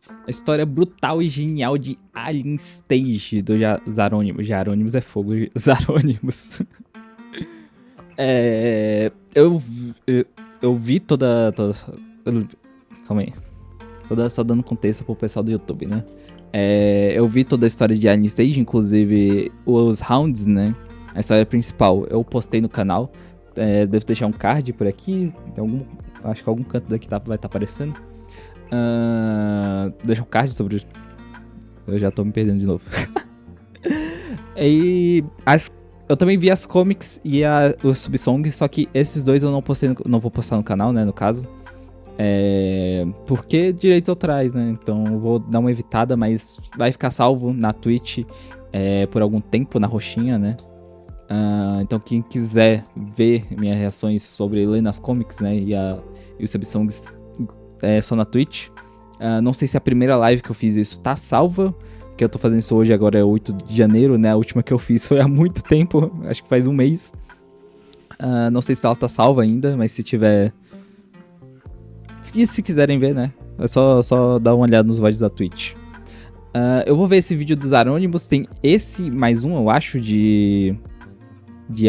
A história brutal e genial de Alien Stage do Zarônimos. Jarônimos é fogo, Zarônimos. É, eu vi toda. Calma aí. Só dando contexto pro pessoal do YouTube, né? Eu vi toda a história de Alien Stage, inclusive os rounds, né? A história principal. Eu postei no canal. Devo deixar um card por aqui. Acho que algum canto daqui vai estar aparecendo. Deixa um card sobre. Eu já tô me perdendo de novo. E eu também vi as comics e o subsong, só que esses dois eu não vou postar no canal, né, no caso. Porque direitos autorais, né? Então eu vou dar uma evitada, mas vai ficar salvo na Twitch por algum tempo, na roxinha, né? Então quem quiser ver minhas reações sobre lendo as comics, né, e os subsongs é só na Twitch. Não sei se a primeira live que eu fiz isso tá salva, que eu tô fazendo isso hoje, agora é 8 de janeiro, né? A última que eu fiz foi há muito tempo, acho que faz um mês. Não sei se ela tá salva ainda, mas se tiver... Se quiserem ver, né? É só dar uma olhada nos vídeos da Twitch. Eu vou ver esse vídeo dos Arônimos. Tem esse mais um, eu acho, de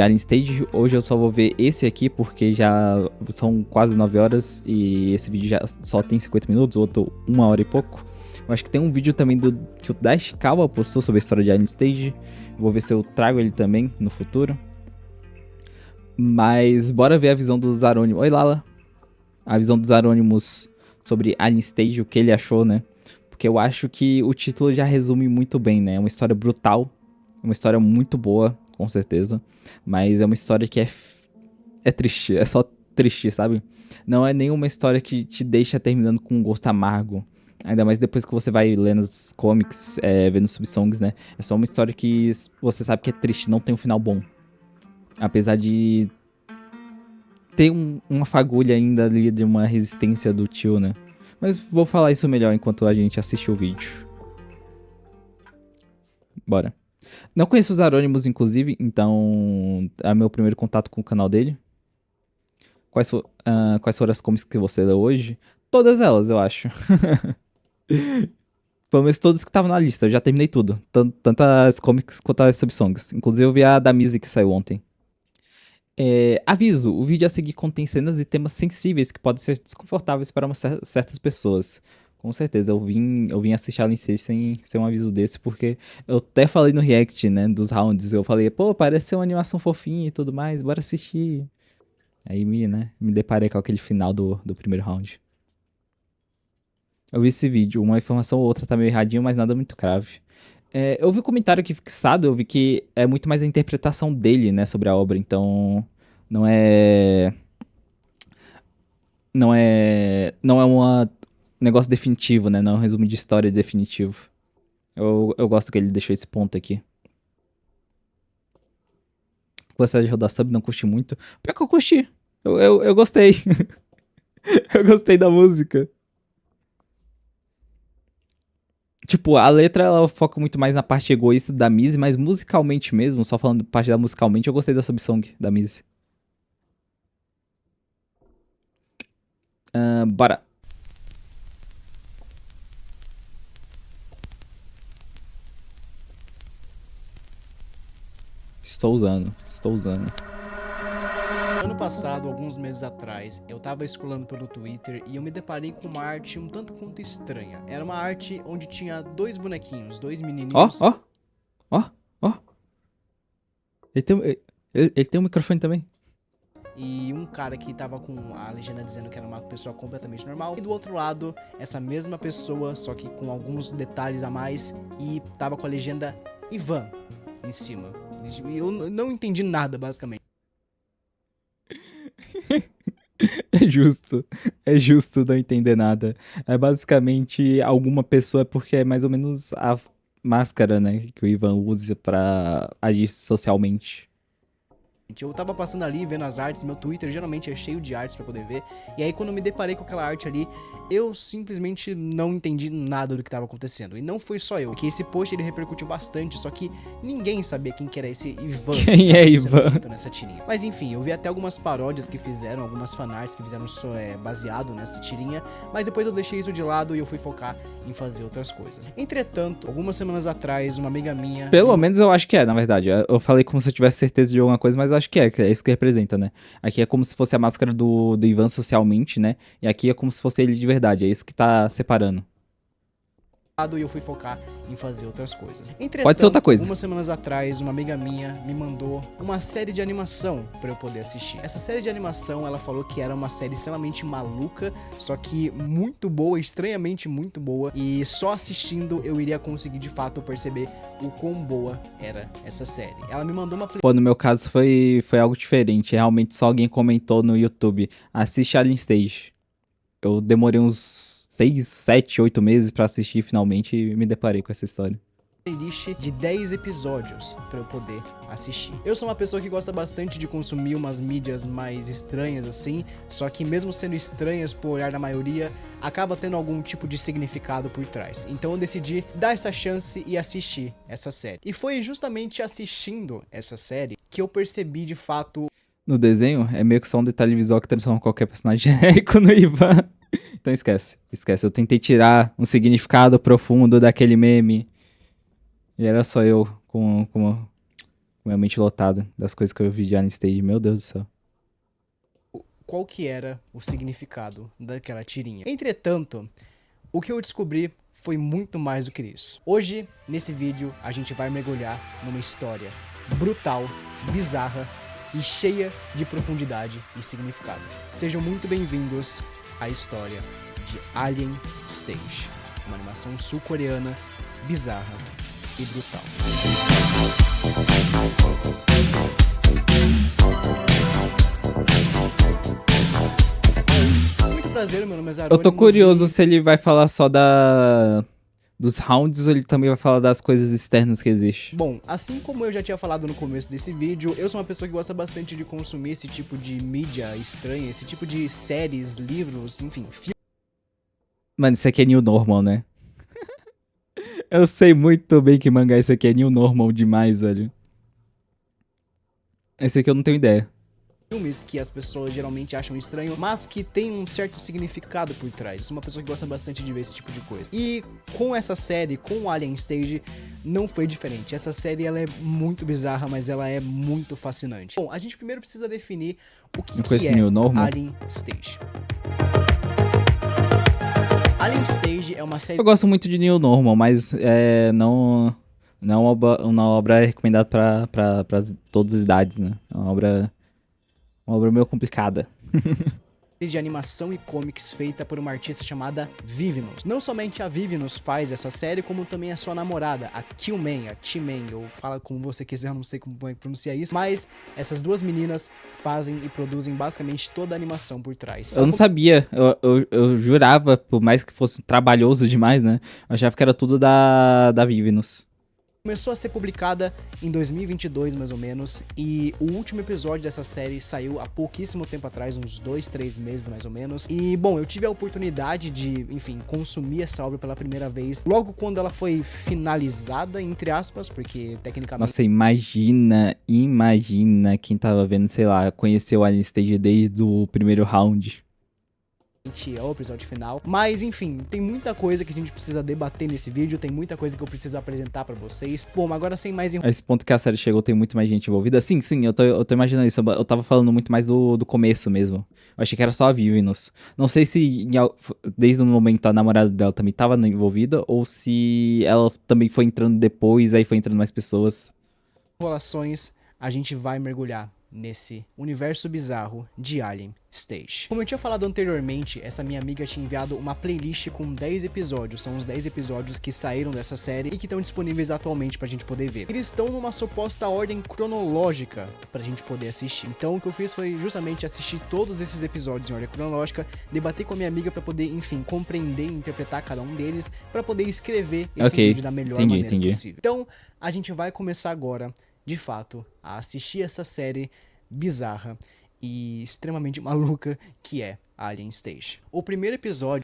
Alien Stage. Hoje eu só vou ver esse aqui, porque já são quase 9 horas e esse vídeo já só tem 50 minutos, outro 1 hora e pouco. Eu acho que tem um vídeo também que o Dashikawa postou sobre a história de Alien Stage. Vou ver se eu trago ele também no futuro. Mas bora ver a visão dos Arônimos. Oi, Lala. A visão dos Arônimos sobre Alien Stage, o que ele achou, né? Porque eu acho que o título já resume muito bem, né? É uma história brutal, uma história muito boa, com certeza. Mas é uma história que é triste, é só triste, sabe? Não é nenhuma história que te deixa terminando com um gosto amargo. Ainda mais depois que você vai lendo as comics, vendo os subsongs, né? É só uma história que você sabe que é triste, não tem um final bom. Apesar de ter uma fagulha ainda ali de uma resistência do tio, né? Mas vou falar isso melhor enquanto a gente assiste o vídeo. Bora. Não conheço os Arônimos, inclusive, então é meu primeiro contato com o canal dele. Quais foram as comics que você leu hoje? Todas elas, eu acho. Pelo menos todas que estavam na lista, eu já terminei tudo. Tanto as comics quanto as subsongs. Inclusive eu vi a da Mizzy que saiu ontem. Aviso, o vídeo a seguir contém cenas e temas sensíveis que podem ser desconfortáveis para certas pessoas. Com certeza, eu vim assistir Alien 6 sem um aviso desse, porque eu até falei no react, né, dos rounds, eu falei, pô, parece ser uma animação fofinha e tudo mais, bora assistir. Aí me deparei com aquele final do primeiro round. Eu vi esse vídeo, uma informação ou outra tá meio erradinho, mas nada muito grave. Eu vi um comentário aqui fixado, eu vi que é muito mais a interpretação dele, né, sobre a obra, então não é não é um negócio definitivo, né, não é um resumo de história definitivo. Eu gosto que ele deixou esse ponto aqui. Você de rodar sub, não curti muito. Pior que eu curti. Eu gostei. Eu gostei da música. Tipo, a letra ela foca muito mais na parte egoísta da Mizzy, mas musicalmente mesmo, só falando parte da musicalmente, eu gostei da subsong da Mizzy. Bora. Estou usando. Ano passado, alguns meses atrás, eu tava scrollando pelo Twitter e eu me deparei com uma arte um tanto quanto estranha. Era uma arte onde tinha dois bonequinhos, dois Ó, menininhos. ó, ó, ó. Ele tem um microfone também. E um cara que tava com a legenda dizendo que era uma pessoa completamente normal. E do outro lado, essa mesma pessoa, só que com alguns detalhes a mais. E tava com a legenda Ivan em cima. E eu não entendi nada, basicamente. É justo não entender nada. É basicamente alguma pessoa, porque é mais ou menos a máscara, né, que o Ivan usa pra agir socialmente. Eu tava passando ali, vendo as artes, meu Twitter geralmente é cheio de artes pra poder ver, e aí quando eu me deparei com aquela arte ali, eu simplesmente não entendi nada do que tava acontecendo. E não foi só eu, que esse post ele repercutiu bastante, só que ninguém sabia quem que era esse Ivan. Quem é Ivan? Nessa tirinha. Mas enfim, eu vi até algumas paródias que fizeram, algumas fanarts que fizeram baseado nessa tirinha, mas depois eu deixei isso de lado e eu fui focar em fazer outras coisas. Entretanto, algumas semanas atrás, uma amiga minha... Pelo menos eu acho que é, na verdade. Eu falei como se eu tivesse certeza de alguma coisa, mas eu acho que é isso que representa, né? Aqui é como se fosse a máscara do Ivan socialmente, né? E aqui é como se fosse ele de verdade. É isso que tá separando. E eu fui focar em fazer outras coisas. Entretanto, pode ser outra coisa. Algumas semanas atrás, uma amiga minha me mandou uma série de animação pra eu poder assistir. Essa série de animação, ela falou que era uma série extremamente maluca, só que muito boa, estranhamente muito boa, e só assistindo eu iria conseguir de fato perceber o quão boa era essa série. Ela me mandou uma... Pô, no meu caso foi algo diferente. Realmente só alguém comentou no YouTube: assiste Alien Stage. Eu demorei uns 6, 7, 8 meses pra assistir finalmente e me deparei com essa história. Playlist de 10 episódios pra eu poder assistir. Eu sou uma pessoa que gosta bastante de consumir umas mídias mais estranhas assim, só que mesmo sendo estranhas por olhar da maioria, acaba tendo algum tipo de significado por trás. Então eu decidi dar essa chance e assistir essa série. E foi justamente assistindo essa série que eu percebi de fato... No desenho, é meio que só um detalhe visual que transforma qualquer personagem genérico no Ivan. Então esquece. Eu tentei tirar um significado profundo daquele meme. E era só eu com minha mente lotada das coisas que eu vi de Alien Stage. Meu Deus do céu. Qual que era o significado daquela tirinha? Entretanto, o que eu descobri foi muito mais do que isso. Hoje, nesse vídeo, a gente vai mergulhar numa história brutal, bizarra e cheia de profundidade e significado. Sejam muito bem-vindos à história de Alien Stage, uma animação sul-coreana bizarra e brutal. Muito prazer, meu nome é Zarônimo. Eu tô curioso se ele vai falar só dos rounds ou ele também vai falar das coisas externas que existem. Bom, assim como eu já tinha falado no começo desse vídeo, eu sou uma pessoa que gosta bastante de consumir esse tipo de mídia estranha, esse tipo de séries, livros, enfim, filmes. Mano, isso aqui é new normal, né? Eu sei muito bem que mangá isso aqui é new normal demais, velho. Esse aqui eu não tenho ideia. Filmes que as pessoas geralmente acham estranho, mas que tem um certo significado por trás. Sou uma pessoa que gosta bastante de ver esse tipo de coisa. E com essa série, com Alien Stage, não foi diferente. Essa série ela é muito bizarra, mas ela é muito fascinante. Bom, a gente primeiro precisa definir o que é Alien Stage. Alien Stage é uma série... Eu gosto muito de New Normal, mas não é uma obra recomendada pra todas as idades, né? É uma obra meio complicada. De animação e comics feita por uma artista chamada Vivinus. Não somente a Vivinus faz essa série, como também a sua namorada, a Killman, a T-Man, ou fala como você quiser, eu não sei como pronunciar isso, mas essas duas meninas fazem e produzem basicamente toda a animação por trás. Eu não sabia, eu jurava, por mais que fosse trabalhoso demais, né? Eu achava que era tudo da Vivinus. Começou a ser publicada em 2022, mais ou menos, e o último episódio dessa série saiu há pouquíssimo tempo atrás, uns 2, 3 meses mais ou menos. E, bom, eu tive a oportunidade de, enfim, consumir essa obra pela primeira vez, logo quando ela foi finalizada, entre aspas, porque tecnicamente... Nossa, imagina quem tava vendo, sei lá, conheceu o Alien Stage desde o primeiro round. É o episódio final, mas enfim, tem muita coisa que a gente precisa debater nesse vídeo, tem muita coisa que eu preciso apresentar pra vocês. Bom, agora sem mais a esse ponto que a série chegou, tem muito mais gente envolvida. Sim, eu tô imaginando isso, eu tava falando muito mais do começo mesmo. Eu achei que era só a Vivinus. Não sei se desde o momento a namorada dela também tava envolvida, ou se ela também foi entrando depois, aí foi entrando mais pessoas. Relações, a gente vai mergulhar nesse universo bizarro de Alien Stage. Como eu tinha falado anteriormente, essa minha amiga tinha enviado uma playlist com 10 episódios, são os 10 episódios que saíram dessa série e que estão disponíveis atualmente pra gente poder ver. Eles estão numa suposta ordem cronológica pra gente poder assistir. Então o que eu fiz foi justamente assistir todos esses episódios em ordem cronológica, debater com a minha amiga pra poder, enfim, compreender e interpretar cada um deles, pra poder escrever esse vídeo da melhor maneira possível. Então a gente vai começar agora, de fato, a assistir essa série bizarra e extremamente maluca que é Alien Stage. O primeiro episódio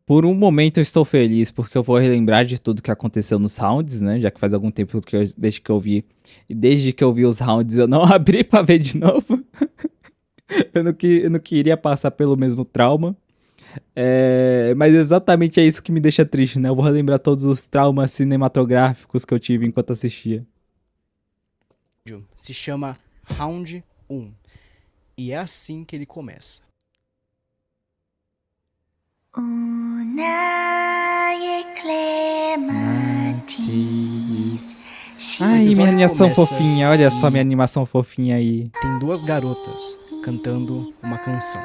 Por um momento eu estou feliz, porque eu vou relembrar de tudo que aconteceu nos rounds, né? Já que faz algum tempo desde que eu vi. E desde que eu vi os rounds eu não abri pra ver de novo. Eu não queria passar pelo mesmo trauma. Mas exatamente é isso que me deixa triste, né? Eu vou relembrar todos os traumas cinematográficos que eu tive enquanto assistia. se chama Round 1 e é assim que ele começa. Ai, minha animação começa fofinha, olha só minha animação fofinha aí. Tem duas garotas cantando uma canção.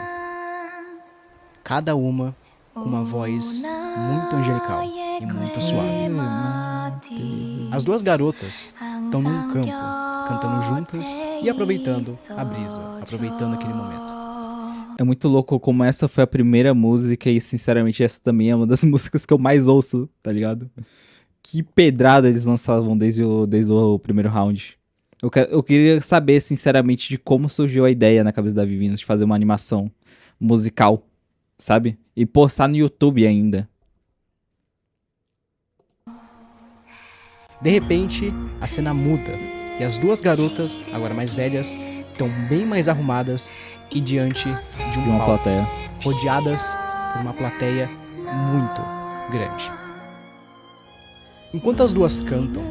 Cada uma com uma voz muito angelical e muito suave. As duas garotas estão num campo, cantando juntas e aproveitando a brisa, aproveitando aquele momento. É muito louco como essa foi a primeira música e, sinceramente, essa também é uma das músicas que eu mais ouço, tá ligado? Que pedrada eles lançavam desde o primeiro round. Eu queria saber, sinceramente, de como surgiu a ideia na cabeça da Vivinos de fazer uma animação musical, sabe? E postar no YouTube ainda. De repente, a cena muda e as duas garotas, agora mais velhas, estão bem mais arrumadas e diante de De uma palco, plateia. rodeadas por uma plateia muito grande. Enquanto as duas cantam,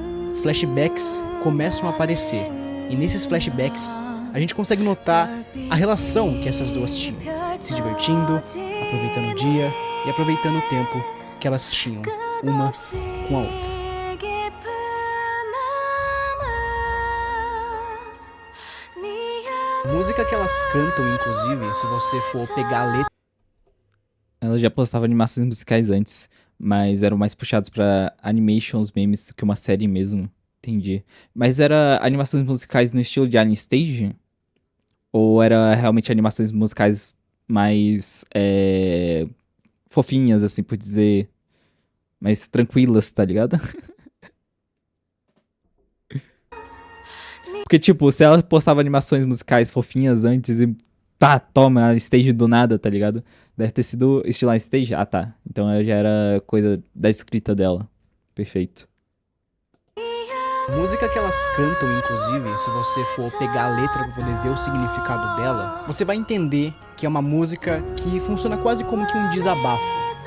flashbacks começam a aparecer e nesses flashbacks a gente consegue notar a relação que essas duas tinham, se divertindo, aproveitando o dia e aproveitando o tempo que elas tinham uma com a outra. A música que elas cantam, inclusive, se você for pegar a letra, Ela já postava animações musicais antes, mas eram mais puxados pra animations, memes, do que uma série mesmo. Entendi. Mas era animações musicais no estilo de Alien Stage? Ou era realmente animações musicais mais fofinhas, assim por dizer, mais tranquilas, tá ligado? Porque, tipo, se ela postava animações musicais fofinhas antes e pá, toma a stage do nada, tá ligado? Deve ter sido estilo stage? Ah, tá. Então já era coisa da escrita dela. Perfeito. a música que elas cantam, inclusive, se você for pegar a letra para poder ver o significado dela, você vai entender que é uma música que funciona quase como que um desabafo.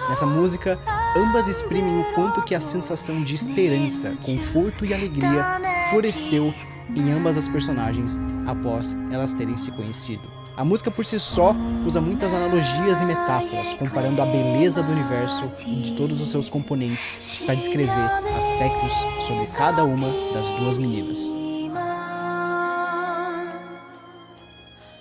Nessa música, ambas exprimem o quanto que a sensação de esperança, conforto e alegria floresceu em ambas as personagens após elas terem se conhecido. A música por si só usa muitas analogias e metáforas, comparando a beleza do universo e de todos os seus componentes para descrever aspectos sobre cada uma das duas meninas.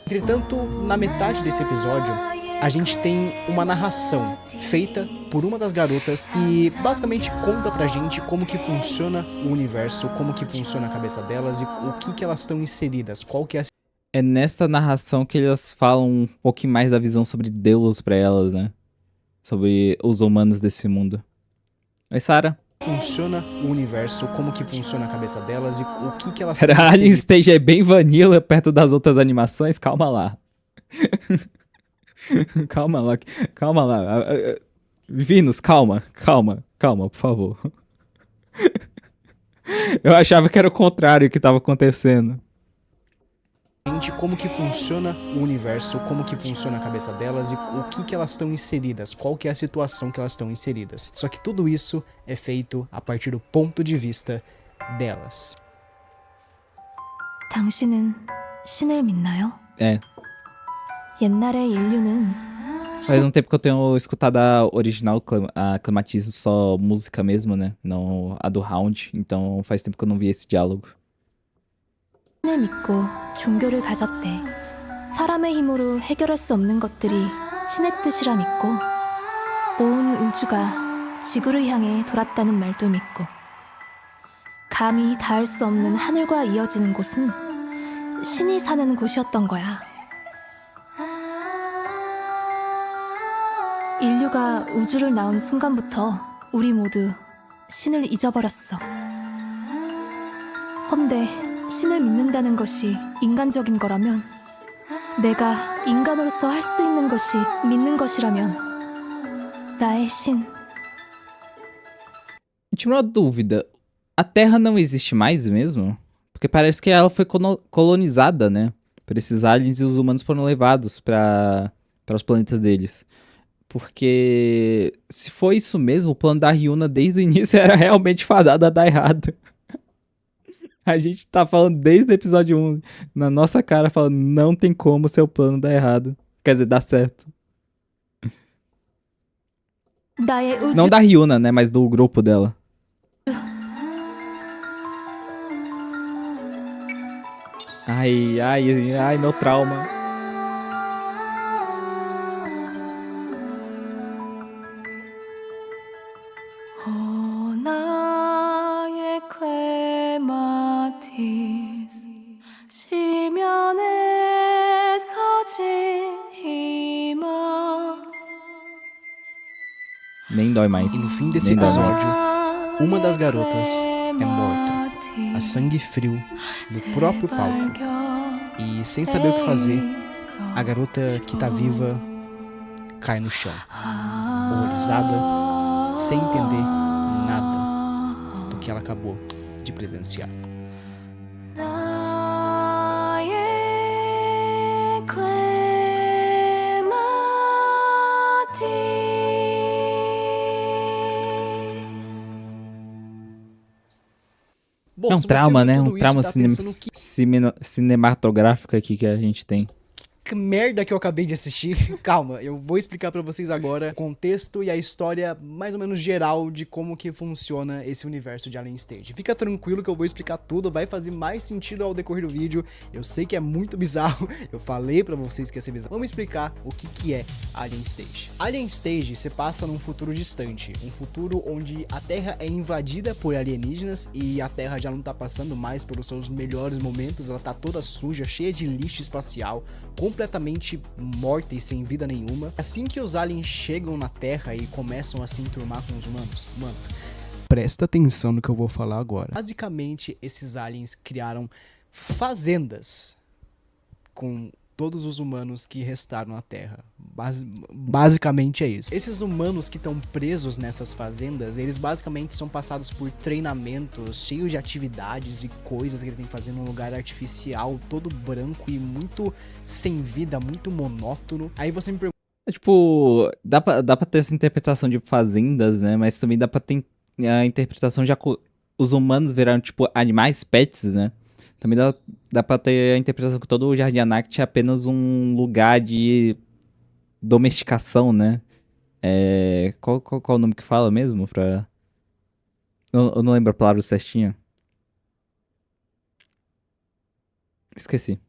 Entretanto, na metade desse episódio, a gente tem uma narração feita por uma das garotas que basicamente conta pra gente como que funciona o universo, como que funciona a cabeça delas e o que elas estão inseridas, qual que é a É nessa narração que elas falam um pouquinho mais da visão sobre Deus pra elas, né? Sobre os humanos desse mundo. Oi, Sarah. funciona o universo, como que funciona a cabeça delas e o que elas Era estão Alien inseridas. Stage é bem vanilla perto das outras animações? Calma lá. Calma lá. Calma lá. Vinus, calma, por favor. Eu achava que era o contrário que tava acontecendo. Como que funciona o universo, como que funciona a cabeça delas e o que elas estão inseridas, qual que é a situação que elas estão inseridas. Só que tudo isso é feito a partir do ponto de vista delas. 당신은 신을 믿나요? É. 옛날의 인류는 Faz um tempo que eu tenho escutado a original, a Climatismo, só música mesmo, né? Não a do Round. Então faz tempo que eu não vi esse diálogo. 신을 믿고 종교를 가졌대. 사람의 힘으로 해결할 수 없는 것들이 신의 뜻이라 믿고 온 우주가 지구를 향해 돌았다는 말도 믿고 감히 닿을 수 없는 하늘과 이어지는 곳은 신이 사는 곳이었던 거야. 인류가 우주를 나온 순간부터 우리 모두 신을 잊어버렸어. 헌데 신을 믿는다는 것이 인간적인 거라면, 내가 인간으로서 할 수 있는 것이 믿는 것이라면, 나의 신. Tira uma dúvida. A Terra não existe mais mesmo? Porque parece que ela foi colonizada, né? Por esses aliens e os humanos foram levados para os planetas deles. Porque se foi isso mesmo, o plano da Ryuna desde o início era realmente fadado a dar errado. A gente tá falando desde o episódio 1, na nossa cara, falando não tem como seu plano dar errado. Quer dizer, dar certo. 나의 우주. Não da Ryuna, né? Mas do grupo dela. Ai, meu trauma. 나의 클레마티스, 지면에 서진 희망. Nem dói mais. E no fim desse Nem dói episódio, mais. uma das garotas é morta, a sangue frio, no próprio palco. E sem saber o que fazer, a garota que tá viva cai no chão, horrorizada, sem entender nada do que ela acabou de presenciar. 나의 클레마티스. Bom, É um se você trauma, ouviu né? tudo Um isso, trauma tá pensando que cinematográfico aqui que a gente tem. merda que eu acabei de assistir. Calma, eu vou explicar pra vocês agora o contexto e a história mais ou menos geral de como que funciona esse universo de Alien Stage. Fica tranquilo que eu vou explicar tudo, vai fazer mais sentido ao decorrer do vídeo. Eu sei que é muito bizarro, eu falei pra vocês que ia ser bizarro. Vamos explicar o que é Alien Stage. Alien Stage se passa num futuro distante, um futuro onde a Terra é invadida por alienígenas e a Terra já não tá passando mais pelos seus melhores momentos, ela tá toda suja, cheia de lixo espacial, completamente morta e sem vida nenhuma. Assim que os aliens chegam na Terra e começam a se enturmar com os humanos, mano, presta atenção no que eu vou falar agora. Basicamente, esses aliens criaram fazendas com todos os humanos que restaram na Terra. Basicamente é isso. Esses humanos que estão presos nessas fazendas, eles basicamente são passados por treinamentos cheios de atividades e coisas que eles têm que fazer num lugar artificial, todo branco e muito sem vida, muito monótono. Aí você me pergunta... É tipo, dá pra ter essa interpretação de fazendas, né? Mas também dá pra ter a interpretação de os humanos viraram, tipo, animais, pets, né? Também dá pra ter a interpretação que todo o Jardim Anacte é apenas um lugar de domesticação, né? Qual o nome que fala mesmo? Eu não lembro a palavra certinha. Esqueci.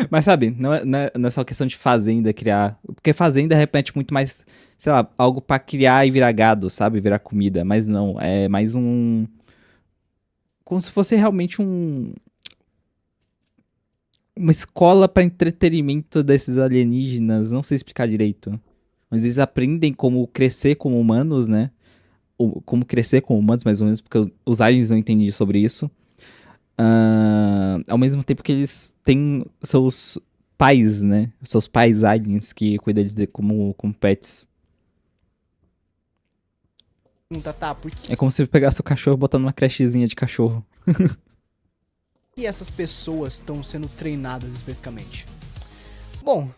Mas sabe, não é só questão de fazenda criar. Porque fazenda repete muito mais, sei lá, algo pra criar e virar gado, sabe? Virar comida. Mas não, é mais um... Como se fosse realmente uma escola pra entretenimento desses alienígenas. Não sei explicar direito. Mas eles aprendem como crescer como humanos, né? Ou como crescer como humanos, mais ou menos, porque os aliens não entendem sobre isso. Ao mesmo tempo que eles têm seus pais, né? Seus pais aliens que cuidam deles como pets. Tá, por que É como se você pegasse o cachorro e botar numa crechezinha de cachorro. essas pessoas estão sendo treinadas especificamente? Bom,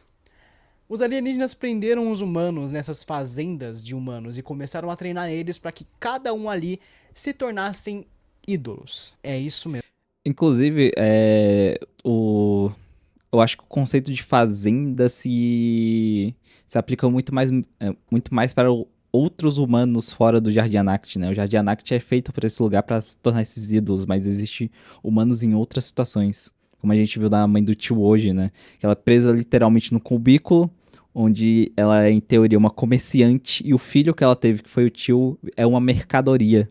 os alienígenas prenderam os humanos nessas fazendas de humanos e começaram a treinar eles para que cada um ali se tornassem ídolos. É isso mesmo. Inclusive, eu acho que o conceito de fazenda se aplica muito mais para outros humanos fora do Jardim Anacte, né? O Jardim Anacte é feito por esse lugar para se tornar esses ídolos, mas existe humanos em outras situações. Como a gente viu da mãe do tio hoje, né? Que ela é presa literalmente no cubículo, onde ela é, em teoria, uma comerciante, e o filho que ela teve, que foi o tio, é uma mercadoria.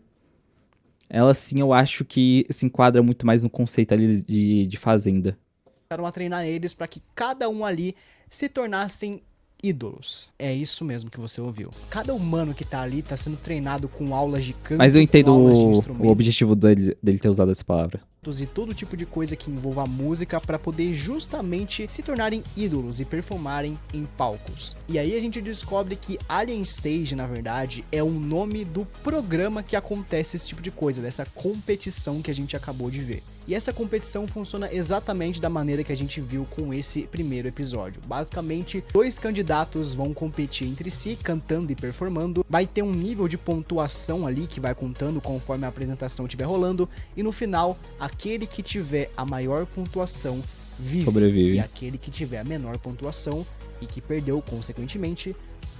Ela, sim, eu acho que se enquadra muito mais no conceito ali de fazenda. Começaram a treinar eles para que cada um ali se tornassem ídolos. É isso mesmo que você ouviu. Cada humano que tá ali tá sendo treinado com aulas de canto, Mas eu entendo com aulas de o instrumento, objetivo dele ter usado essa palavra. e todo tipo de coisa que envolva a música para poder justamente se tornarem ídolos e performarem em palcos. E aí a gente descobre que Alien Stage, na verdade, é o nome do programa que acontece esse tipo de coisa, dessa competição que a gente acabou de ver. E essa competição funciona exatamente da maneira que a gente viu com esse primeiro episódio. Basicamente, 2 candidatos vão competir entre si, cantando e performando. Vai ter um nível de pontuação ali que vai contando conforme a apresentação estiver rolando. E no final, aquele que tiver a maior pontuação vive. Sobrevive. E aquele que tiver a menor pontuação e que perdeu, consequentemente,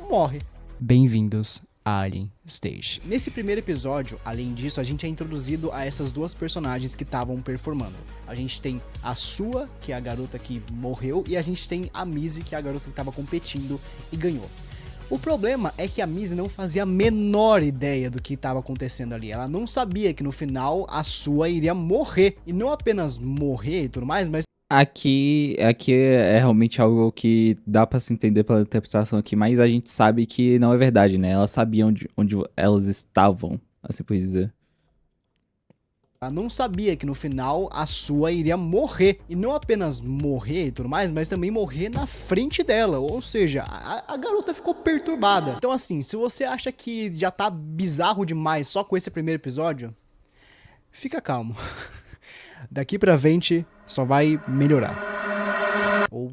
morre. Bem-vindos a Alien Stage. Nesse primeiro episódio, além disso, a gente é introduzido a essas 2 personagens que estavam performando. A gente tem a Sua, que é a garota que morreu, e a gente tem a Missy, que é a garota que estava competindo e ganhou. O problema é que a Missy não fazia a menor ideia do que estava acontecendo ali. Ela não sabia que no final a Sua iria morrer. E não apenas morrer e tudo mais, mas Aqui é realmente algo que dá pra se entender pela interpretação aqui, mas a gente sabe que não é verdade, né? Elas sabiam onde elas estavam, assim por dizer. ela não sabia que no final a Sua iria morrer. E não apenas morrer e tudo mais, mas também morrer na frente dela. Ou seja, a garota ficou perturbada. Então assim, se você acha que já tá bizarro demais só com esse primeiro episódio, fica calmo. Daqui pra frente só vai melhorar. Ou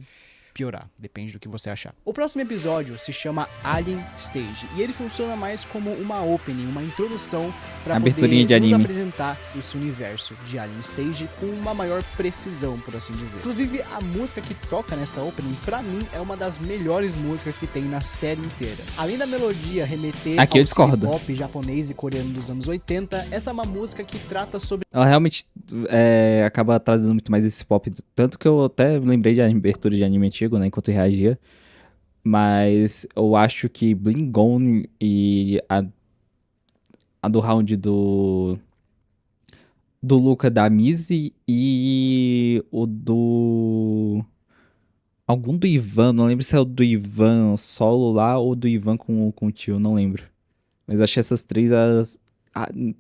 piorar, depende do que você achar. O próximo episódio se chama Alien Stage e ele funciona mais como uma opening, uma introdução para Aberturinha de poder nos anime. apresentar esse universo de Alien Stage com uma maior precisão, por assim dizer. Inclusive, a música que toca nessa opening, pra mim, é uma das melhores músicas que tem na série inteira. Além da melodia remeter Aqui eu ao discordo. pop japonês e coreano dos anos 80, essa é uma música que trata sobre Ela realmente acaba trazendo muito mais esse pop, tanto que eu até lembrei de abertura de anime antigo, né, enquanto eu reagia. Mas eu acho que Bling Gone e a do round do Luca da Missy e o do... algum do Ivan, não lembro se é o do Ivan solo lá ou do Ivan com o tio, não lembro. Mas achei essas 3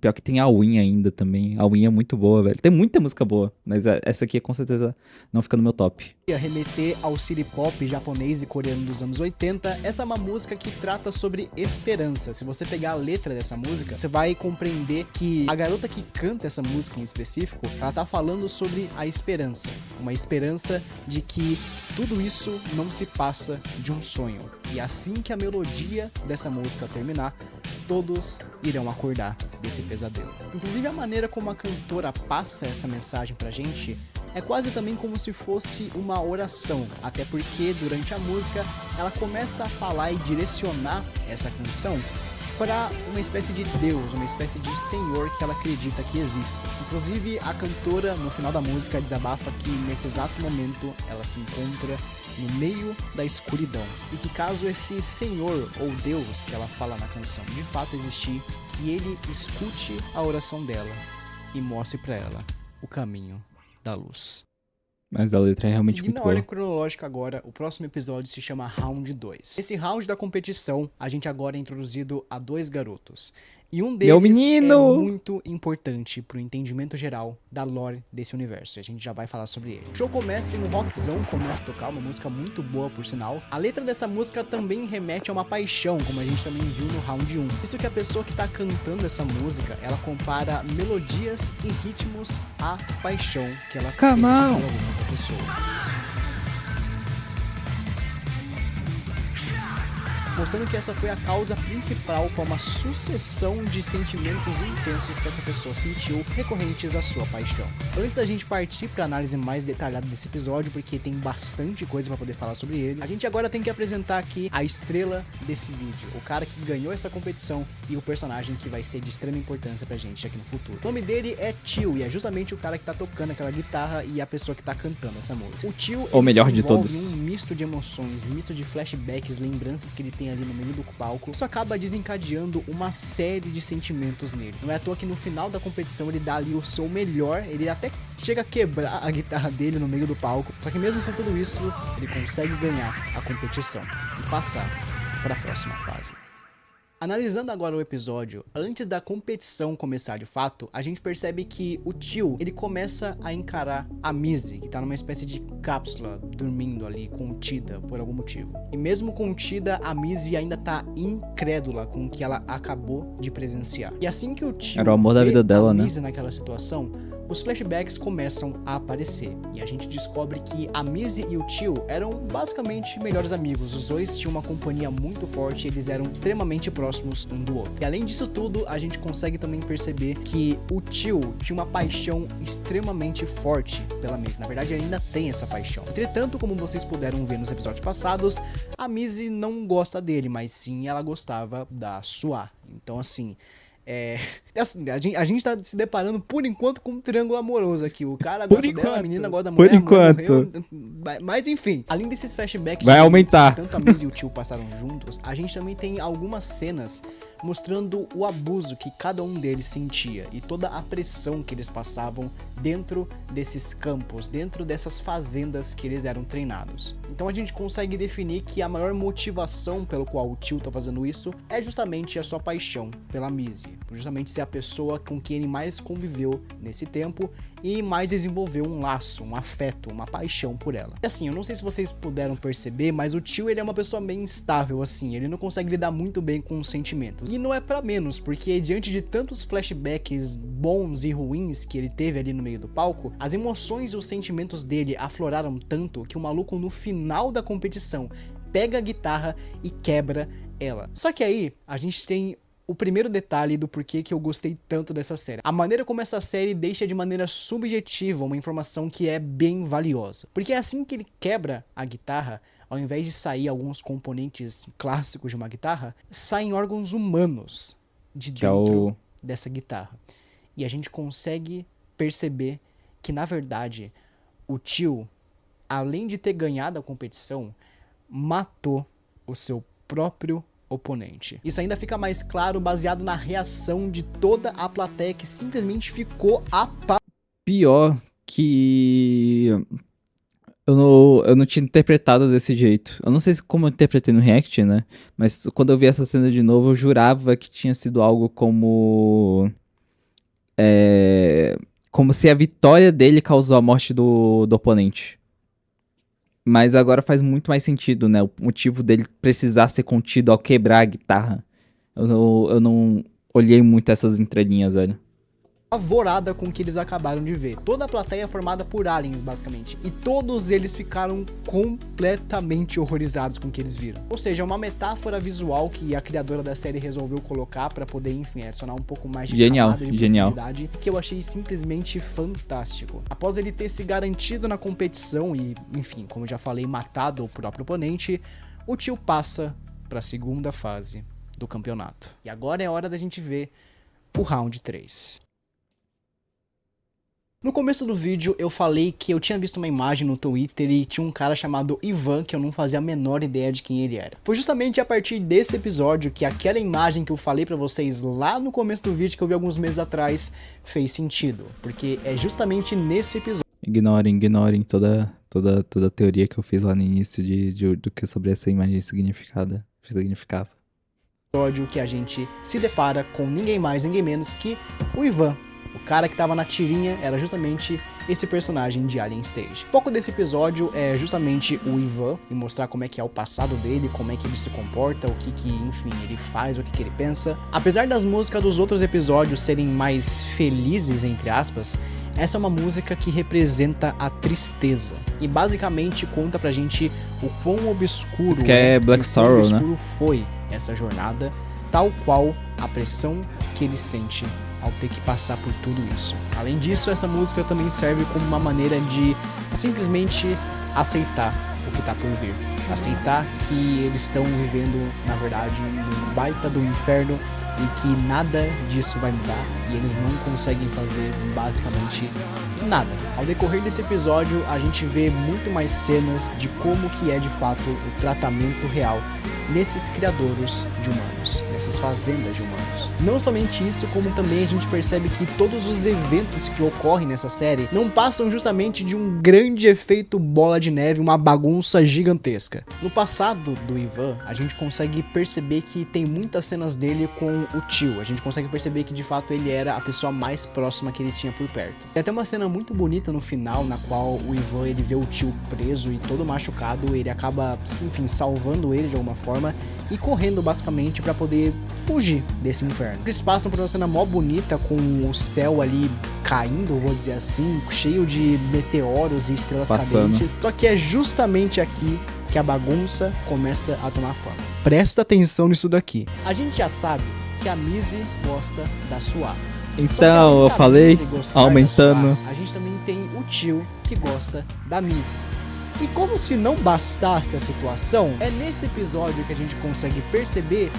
pior que tem a Win ainda também. A Win é muito boa, velho. Tem muita música boa, mas essa aqui com certeza não fica no meu top. remeter ao city pop japonês e coreano dos anos 80. Essa é uma música que trata sobre esperança. Se você pegar a letra dessa música, você vai compreender que a garota que canta essa música em específico, ela tá falando sobre a esperança. Uma esperança de que tudo isso não se passa de um sonho. E assim que a melodia dessa música terminar, todos irão acordar desse pesadelo. Inclusive, a maneira como a cantora passa essa mensagem pra gente é quase também como se fosse uma oração, até porque durante a música ela começa a falar e direcionar essa canção para uma espécie de Deus, uma espécie de Senhor que ela acredita que exista. Inclusive, a cantora, no final da música, desabafa que nesse exato momento ela se encontra no meio da escuridão. E que caso esse Senhor ou Deus que ela fala na canção de fato existir, que ele escute a oração dela e mostre para ela o caminho da luz. Mas a letra é realmente Seguindo muito a boa. ordem cronológica agora, o próximo episódio se chama Round 2. Nesse round da competição, a gente agora é introduzido a 2 garotos. E um deles Meu menino! é muito importante pro entendimento geral da lore desse universo. E a gente já vai falar sobre ele. O show começa e um rockzão começa a tocar, uma música muito boa, por sinal. A letra dessa música também remete a uma paixão, como a gente também viu no round 1. Visto que a pessoa que tá cantando essa música, ela compara melodias e ritmos à paixão que ela Come sente por on! alguma outra pessoa. Mostrando que essa foi a causa principal para uma sucessão de sentimentos intensos que essa pessoa sentiu recorrentes à sua paixão. Antes da gente partir para a análise mais detalhada desse episódio, porque tem bastante coisa para poder falar sobre ele, a gente agora tem que apresentar aqui a estrela desse vídeo, o cara que ganhou essa competição e o personagem que vai ser de extrema importância pra gente aqui no futuro. O nome dele é Tio e é justamente o cara que tá tocando aquela guitarra e a pessoa que tá cantando essa música. O Tio, O melhor se de envolve todos. em um misto de emoções, misto de flashbacks, lembranças que ele tem ali no meio do palco. Isso acaba desencadeando uma série de sentimentos nele. Não é à toa que no final da competição ele dá ali o seu melhor, ele até chega a quebrar a guitarra dele no meio do palco. Só que mesmo com tudo isso, ele consegue ganhar a competição e passar para a próxima fase. Analisando agora o episódio, antes da competição começar de fato, a gente percebe que o tio, ele começa a encarar a Mizzy, que tá numa espécie de cápsula, dormindo ali, contida, por algum motivo. E mesmo contida, a Mizzy ainda tá incrédula com o que ela acabou de presenciar. E assim que o tio Era o amor da vida dela, né? Mizzy naquela situação, os flashbacks começam a aparecer, e a gente descobre que a Mizzy e o tio eram basicamente melhores amigos. Os dois tinham uma companhia muito forte, eles eram extremamente próximos um do outro. E além disso tudo, a gente consegue também perceber que o tio tinha uma paixão extremamente forte pela Mizzy. Na verdade, ele ainda tem essa paixão. Entretanto, como vocês puderam ver nos episódios passados, a Mizzy não gosta dele, mas sim ela gostava da Sua. Então, assim, a gente tá se deparando por enquanto com um triângulo amoroso aqui. O cara gosta dela, a menina gosta da mulher, por enquanto. Mas enfim, além desses flashbacks vai aumentar. Que tanto a Mizzy e o tio passaram juntos, a gente também tem algumas cenas mostrando o abuso que cada um deles sentia e toda a pressão que eles passavam dentro desses campos, dentro dessas fazendas que eles eram treinados. Então a gente consegue definir que a maior motivação pelo qual o tio tá fazendo isso é justamente a sua paixão pela Mizzy, justamente ser a pessoa com quem ele mais conviveu nesse tempo e mais desenvolveu um laço, um afeto, uma paixão por ela. E assim, eu não sei se vocês puderam perceber, mas o tio, ele é uma pessoa bem instável, assim, ele não consegue lidar muito bem com os sentimentos. E não é pra menos, porque diante de tantos flashbacks bons e ruins que ele teve ali no meio do palco, as emoções e os sentimentos dele afloraram tanto que o maluco no final da competição pega a guitarra e quebra ela. Só que aí, a gente tem o primeiro detalhe do porquê que eu gostei tanto dessa série. A maneira como essa série deixa de maneira subjetiva uma informação que é bem valiosa. Porque é assim que ele quebra a guitarra, ao invés de sair alguns componentes clássicos de uma guitarra, saem órgãos humanos de dentro dessa guitarra. E a gente consegue perceber que, na verdade, o tio, além de ter ganhado a competição, matou o seu próprio oponente. Isso ainda fica mais claro baseado na reação de toda a plateia que simplesmente ficou Pior que eu não tinha interpretado desse jeito. Eu não sei como eu interpretei no React, né? Mas quando eu vi essa cena de novo, eu jurava que tinha sido algo como como se a vitória dele causou a morte do oponente. Mas agora faz muito mais sentido, né? O motivo dele precisar ser contido ao quebrar a guitarra. Eu não olhei muito essas entrelinhas, velho. Apavorada com o que eles acabaram de ver. Toda a plateia é formada por aliens, basicamente. E todos eles ficaram completamente horrorizados com o que eles viram. Ou seja, é uma metáfora visual que a criadora da série resolveu colocar pra poder, enfim, adicionar um pouco mais de camada de profundidade, que eu achei simplesmente fantástico. Após ele ter se garantido na competição e, enfim, como eu já falei, matado o próprio oponente, o tio passa pra segunda fase do campeonato. E agora é hora da gente ver o round 3. No começo do vídeo eu falei que eu tinha visto uma imagem no Twitter e tinha um cara chamado Ivan que eu não fazia a menor ideia de quem ele era. Foi justamente a partir desse episódio que aquela imagem que eu falei pra vocês lá no começo do vídeo que eu vi alguns meses atrás fez sentido, porque é justamente nesse episódio. Ignorem toda a teoria que eu fiz lá no início do que sobre essa imagem significava. Que a gente se depara com ninguém mais, ninguém menos que o Ivan. O cara que tava na tirinha era justamente esse personagem de Alien Stage. O foco desse episódio é justamente o Ivan e mostrar como é que é o passado dele, como é que ele se comporta, o que enfim, ele faz, o que ele pensa. Apesar das músicas dos outros episódios serem mais felizes, entre aspas, essa é uma música que representa a tristeza e basicamente conta pra gente o quão obscuro, isso que é Black Sorrow, né? Obscuro foi essa jornada, tal qual a pressão que ele sente ao ter que passar por tudo isso. Além disso, essa música também serve como uma maneira de simplesmente aceitar o que tá por vir. Aceitar que eles estão vivendo, na verdade, num baita do inferno e que nada disso vai mudar e eles não conseguem fazer basicamente nada. Ao decorrer desse episódio, a gente vê muito mais cenas de como que é de fato o tratamento real nesses criadouros de humanos, nessas fazendas de humanos. Não somente isso, como também a gente percebe que todos os eventos que ocorrem nessa série não passam justamente de um grande efeito bola de neve, uma bagunça gigantesca. No passado do Ivan, a gente consegue perceber que tem muitas cenas dele com o tio. A gente consegue perceber que de fato ele era a pessoa mais próxima que ele tinha por perto. Tem até uma cena muito bonita no final, na qual o Ivan ele vê o tio preso e todo machucado, ele acaba, enfim, salvando ele de alguma forma e correndo basicamente pra poder fugir desse inferno. Eles passam por uma cena mó bonita com o céu ali caindo, vou dizer assim, cheio de meteoros e estrelas cadentes. Só que é justamente aqui que a bagunça começa a tomar forma. Presta atenção nisso daqui. A gente já sabe que a Missy gosta da Suá. Então, eu falei, aumentando. A gente também tem o tio que gosta da Missy. E como se não bastasse a situação, é nesse episódio que a gente consegue perceber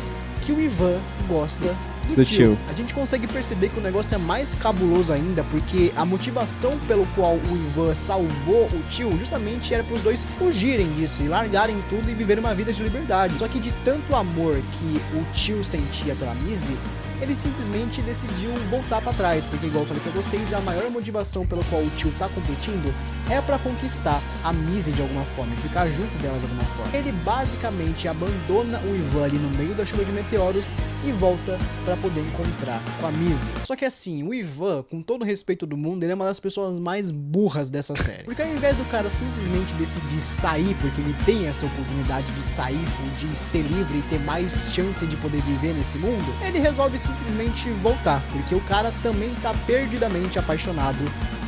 que o Ivan gosta do tio. A gente consegue perceber que o negócio é mais cabuloso ainda, porque a motivação pelo qual o Ivan salvou o tio justamente era para os dois fugirem disso e largarem tudo e viver uma vida de liberdade. Só que de tanto amor que o tio sentia pela Missy, ele simplesmente decidiu voltar pra trás, porque igual eu falei pra vocês, a maior motivação pelo qual o tio tá competindo é pra conquistar a Missy de alguma forma, e ficar junto dela de alguma forma. Ele basicamente abandona o Ivan ali no meio da chuva de meteoros e volta pra poder encontrar com a Missy. Só que assim, o Ivan, com todo o respeito do mundo, ele é uma das pessoas mais burras dessa série. Porque ao invés do cara simplesmente decidir sair, porque ele tem essa oportunidade de sair, fugir, ser livre e ter mais chance de poder viver nesse mundo, ele resolve simplesmente voltar, porque o cara também tá perdidamente apaixonado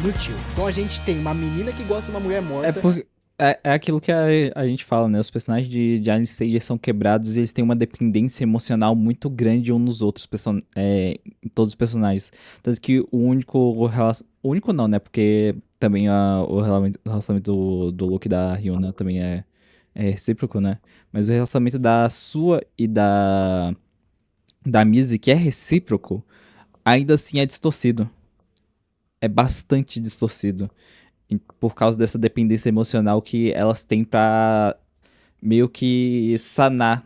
no tio. Então a gente tem uma menina que gosta de uma mulher morta. É aquilo que a gente fala, né? Os personagens de Island Stage são quebrados e eles têm uma dependência emocional muito grande uns nos outros, em todos os personagens. Tanto que o único não, né? Porque também o relacionamento do Luke e da Hyuna também é recíproco, né? Mas o relacionamento da Sua e da Missy, que é recíproco, ainda assim é distorcido. É bastante distorcido. Por causa dessa dependência emocional que elas têm pra meio que sanar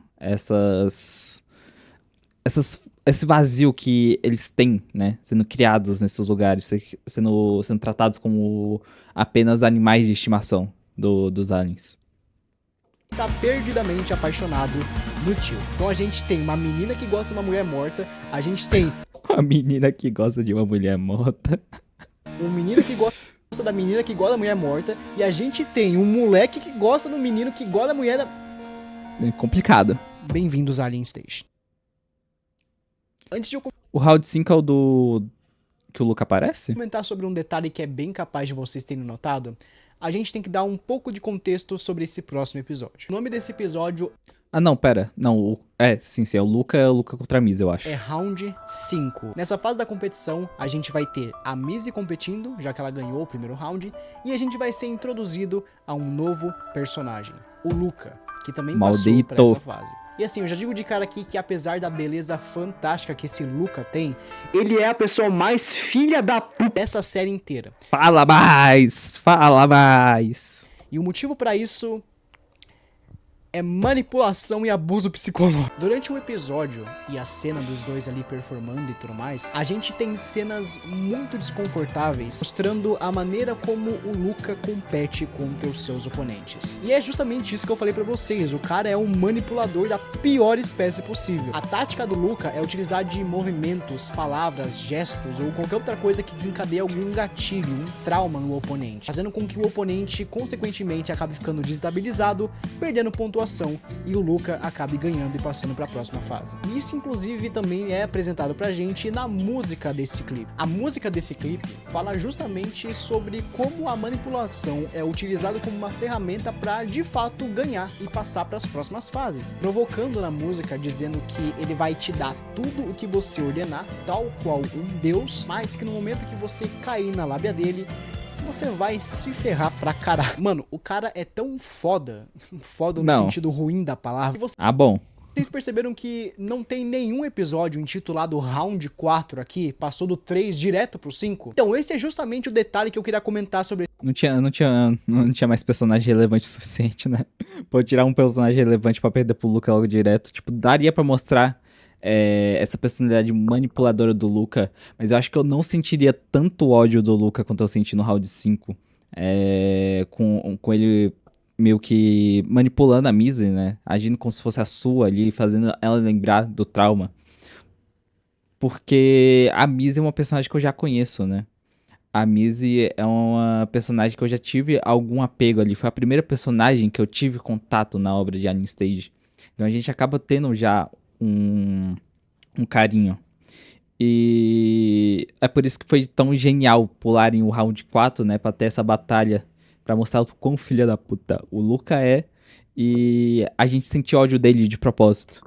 esse vazio que eles têm, né? Sendo criados nesses lugares, sendo tratados como apenas animais de estimação dos aliens. Tá perdidamente apaixonado no tio. Então a gente tem uma menina que gosta de uma mulher morta, a gente tem uma menina que gosta de uma mulher morta, um menino que gosta da menina que gosta da mulher morta, e a gente tem um moleque que gosta do menino que gosta da mulher da... É complicado. Bem-vindos a Alien Station. Antes de eu O round 5 é o do que o Luke aparece? comentar sobre um detalhe que é bem capaz de vocês terem notado, a gente tem que dar um pouco de contexto sobre esse próximo episódio. O nome desse episódio... Ah, não, pera. Não, sim, é o Luca contra a Missy, eu acho. É Round 5. Nessa fase da competição, a gente vai ter a Missy competindo, já que ela ganhou o primeiro round, e a gente vai ser introduzido a um novo personagem, o Luca, que também passou por essa fase. E assim, eu já digo de cara aqui que apesar da beleza fantástica que esse Luca tem, ele é a pessoa mais filha da puta dessa série inteira. Fala mais! E o motivo pra isso é manipulação e abuso psicológico. Durante o episódio e a cena dos dois ali performando e tudo mais, a gente tem cenas muito desconfortáveis, mostrando a maneira como o Luca compete contra os seus oponentes. E é justamente isso que eu falei pra vocês, o cara é um manipulador da pior espécie possível. A tática do Luca é utilizar de movimentos, palavras, gestos ou qualquer outra coisa que desencadeie algum gatilho, um trauma no oponente, fazendo com que o oponente, consequentemente, acabe ficando desestabilizado, perdendo pontuação, e o Luca acabe ganhando e passando para a próxima fase. Isso, inclusive, também é apresentado pra gente na música desse clipe. A música desse clipe fala justamente sobre como a manipulação é utilizada como uma ferramenta para, de fato, ganhar e passar para as próximas fases, provocando na música dizendo que ele vai te dar tudo o que você ordenar, tal qual um deus, mas que no momento que você cair na lábia dele, você vai se ferrar pra caralho. Mano, o cara é tão foda no sentido ruim da palavra, que você... Ah, bom. Vocês perceberam que não tem nenhum episódio intitulado Round 4 aqui? Passou do 3 direto pro 5? Então, esse é justamente o detalhe que eu queria comentar sobre Não tinha mais personagem relevante o suficiente, né? Pô, tirar um personagem relevante pra perder pro Luca logo direto. Tipo, daria pra mostrar essa personalidade manipuladora do Luca, mas eu acho que eu não sentiria tanto ódio do Luca quanto eu senti no Round 5. Com ele meio que manipulando a Mizzy, né? Agindo como se fosse a sua ali, fazendo ela lembrar do trauma. Porque a Mizzy é uma personagem que eu já conheço, né? A Mizzy é uma personagem que eu já tive algum apego ali. Foi a primeira personagem que eu tive contato na obra de Alien Stage. Então a gente acaba tendo já um carinho. E é por isso que foi tão genial pularem o round 4, né? Pra ter essa batalha. Pra mostrar o quão filha da puta o Luca é. E a gente sentir ódio dele de propósito.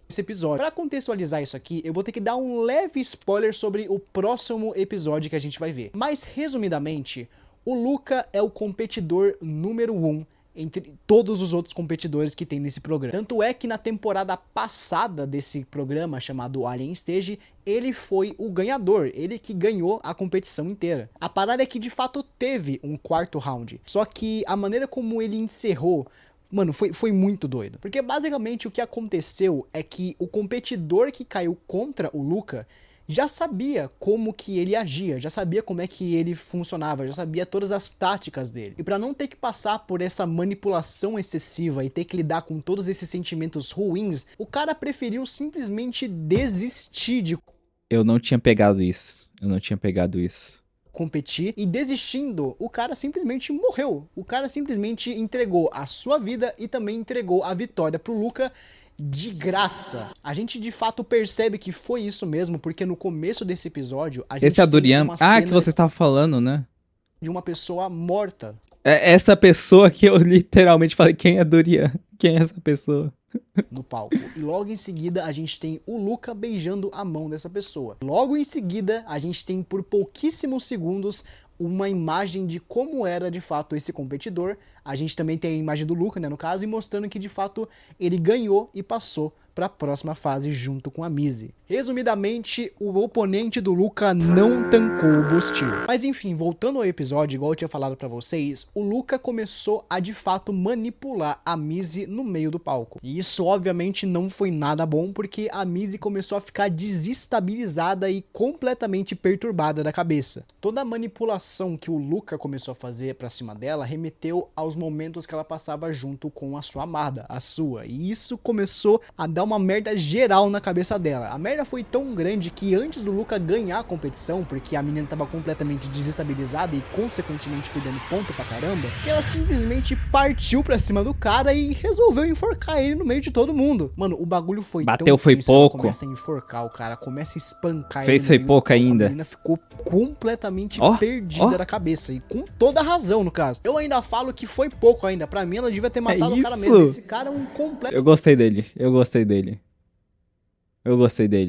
esse episódio. Pra contextualizar isso aqui, eu vou ter que dar um leve spoiler sobre o próximo episódio que a gente vai ver. Mas, resumidamente, o Luca é o competidor número 1 entre todos os outros competidores que tem nesse programa. Tanto é que na temporada passada desse programa, chamado Alien Stage, ele foi o ganhador, ele que ganhou a competição inteira. A parada é que de fato teve um quarto round, só que a maneira como ele encerrou, mano, foi muito doido. Porque basicamente o que aconteceu é que o competidor que caiu contra o Luca já sabia como que ele agia, já sabia como é que ele funcionava, já sabia todas as táticas dele. E pra não ter que passar por essa manipulação excessiva e ter que lidar com todos esses sentimentos ruins, o cara preferiu simplesmente desistir de Eu não tinha pegado isso. competir, e desistindo, o cara simplesmente morreu. O cara simplesmente entregou a sua vida e também entregou a vitória pro Luca de graça. A gente de fato percebe que foi isso mesmo, porque no começo desse episódio a gente Esse é a tem Dorian. uma Ah, cena que você estava falando, né? de uma pessoa morta. É essa pessoa que eu literalmente falei, quem é Dorian? Quem é essa pessoa? No palco. E logo em seguida a gente tem o Luca beijando a mão dessa pessoa. Logo em seguida a gente tem por pouquíssimos segundos uma imagem de como era de fato esse competidor. A gente também tem a imagem do Luca, né, no caso, e mostrando que de fato ele ganhou e passou para a próxima fase junto com a Mizzy. Resumidamente, o oponente do Luca não tancou o Bostil. Mas enfim, voltando ao episódio, igual eu tinha falado para vocês, o Luca começou a de fato manipular a Mizzy no meio do palco. E isso obviamente não foi nada bom, porque a Mizzy começou a ficar desestabilizada e completamente perturbada da cabeça. Toda a manipulação que o Luca começou a fazer para cima dela remeteu aos momentos que ela passava junto com a sua amada, a sua. E isso começou a dar uma merda geral na cabeça dela. A merda foi tão grande que antes do Luca ganhar a competição, porque a menina tava completamente desestabilizada e consequentemente perdendo ponto pra caramba, que ela simplesmente partiu pra cima do cara e resolveu enforcar ele no meio de todo mundo. Mano, o bagulho foi Bateu, tão foi tenso que ela pouco. começa a enforcar o cara, começa a espancar Fez ele no foi meio pouco do palco. ainda. A menina ficou completamente Ó, perdida ó. da cabeça, e com toda razão no caso. Eu ainda falo que foi pouco ainda. Pra mim ela devia ter matado o cara isso? mesmo. Esse cara é um completo Eu gostei dele.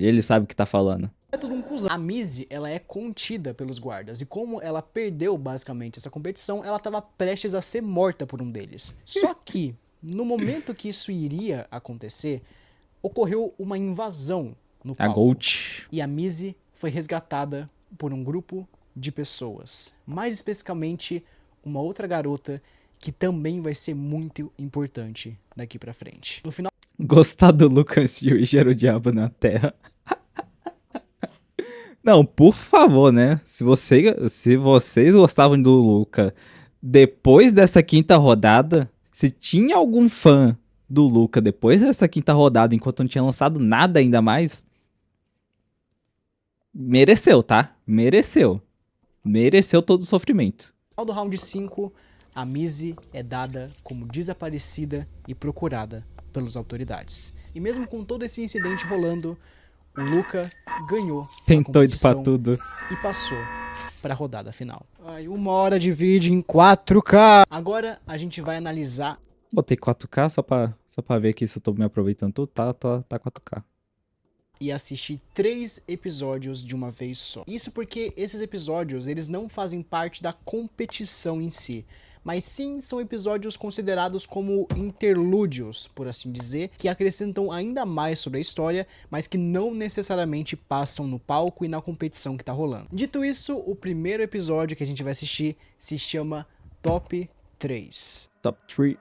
Ele sabe o que tá falando. de um cuzão. A Mizzy, ela é contida pelos guardas, e como ela perdeu basicamente essa competição, ela tava prestes a ser morta por um deles. Só que, no momento que isso iria acontecer, ocorreu uma invasão no A palco. Gold. E a Mizzy foi resgatada por um grupo de pessoas. Mais especificamente, uma outra garota que também vai ser muito importante daqui pra frente. No final Gostar do Lucas e gera o diabo na terra. Não, por favor, né? Se vocês gostavam do Luca depois dessa quinta rodada, se tinha algum fã do Luca depois dessa quinta rodada, enquanto não tinha lançado nada ainda mais, mereceu, tá? Mereceu todo o sofrimento. do round 5, a Mizzy é dada como desaparecida e procurada pelas autoridades. E mesmo com todo esse incidente rolando, o Luca ganhou Tentou a ir pra competição tudo. e passou para a rodada final. Ai, 1 hora de vídeo em 4K. Agora a gente vai analisar. Botei 4K só pra ver aqui se eu tô me aproveitando tudo. Tá 4K. E assistir 3 episódios de uma vez só. Isso porque esses episódios, eles não fazem parte da competição em si, mas sim são episódios considerados como interlúdios, por assim dizer, que acrescentam ainda mais sobre a história, mas que não necessariamente passam no palco e na competição que tá rolando. Dito isso, o primeiro episódio que a gente vai assistir se chama Top 3. Top 3.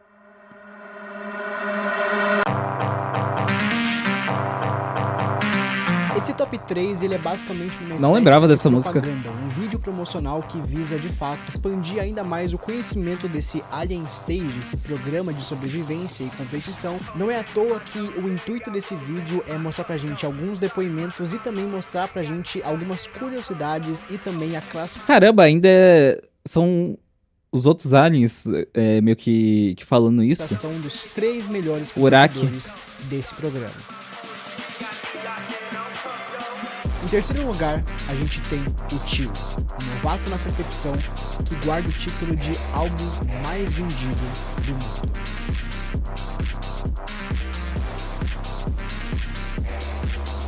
Esse top 3, ele é basicamente uma Não lembrava dessa música. Um vídeo promocional que visa, de fato, expandir ainda mais o conhecimento desse Alien Stage, esse programa de sobrevivência e competição. Não é à toa que o intuito desse vídeo é mostrar pra gente alguns depoimentos e também mostrar pra gente algumas curiosidades e também a classificação. Caramba, ainda são os outros aliens meio que falando isso. Dos 3 melhores Uraki competidores desse programa. Em terceiro lugar, a gente tem o Tio, um novato na competição que guarda o título de álbum mais vendido do mundo.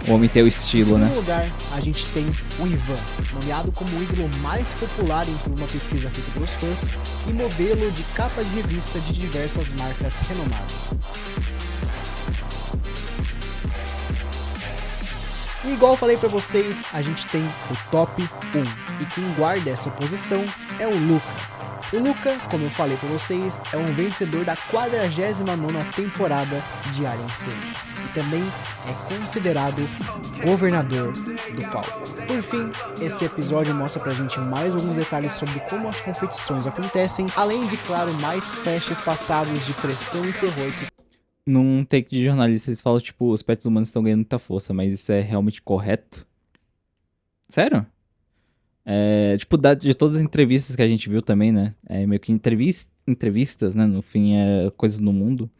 O homem tem o estilo, né? Em segundo lugar, a gente tem o Ivan, nomeado como o ídolo mais popular entre uma pesquisa feita pelos fãs e modelo de capa de revista de diversas marcas renomadas. E igual eu falei pra vocês, a gente tem o top 1, e quem guarda essa posição é o Luca. O Luca, como eu falei pra vocês, é um vencedor da 49ª temporada de Alien Stage, e também é considerado governador do palco. Por fim, esse episódio mostra pra gente mais alguns detalhes sobre como as competições acontecem, além de, claro, mais flashes passados de pressão e terror que... Num take de jornalista, eles falam, tipo, os pets humanos estão ganhando muita força, mas isso é realmente correto? Sério? Tipo, de todas as entrevistas que a gente viu também, né? Meio que entrevistas, né? No fim, coisas no mundo.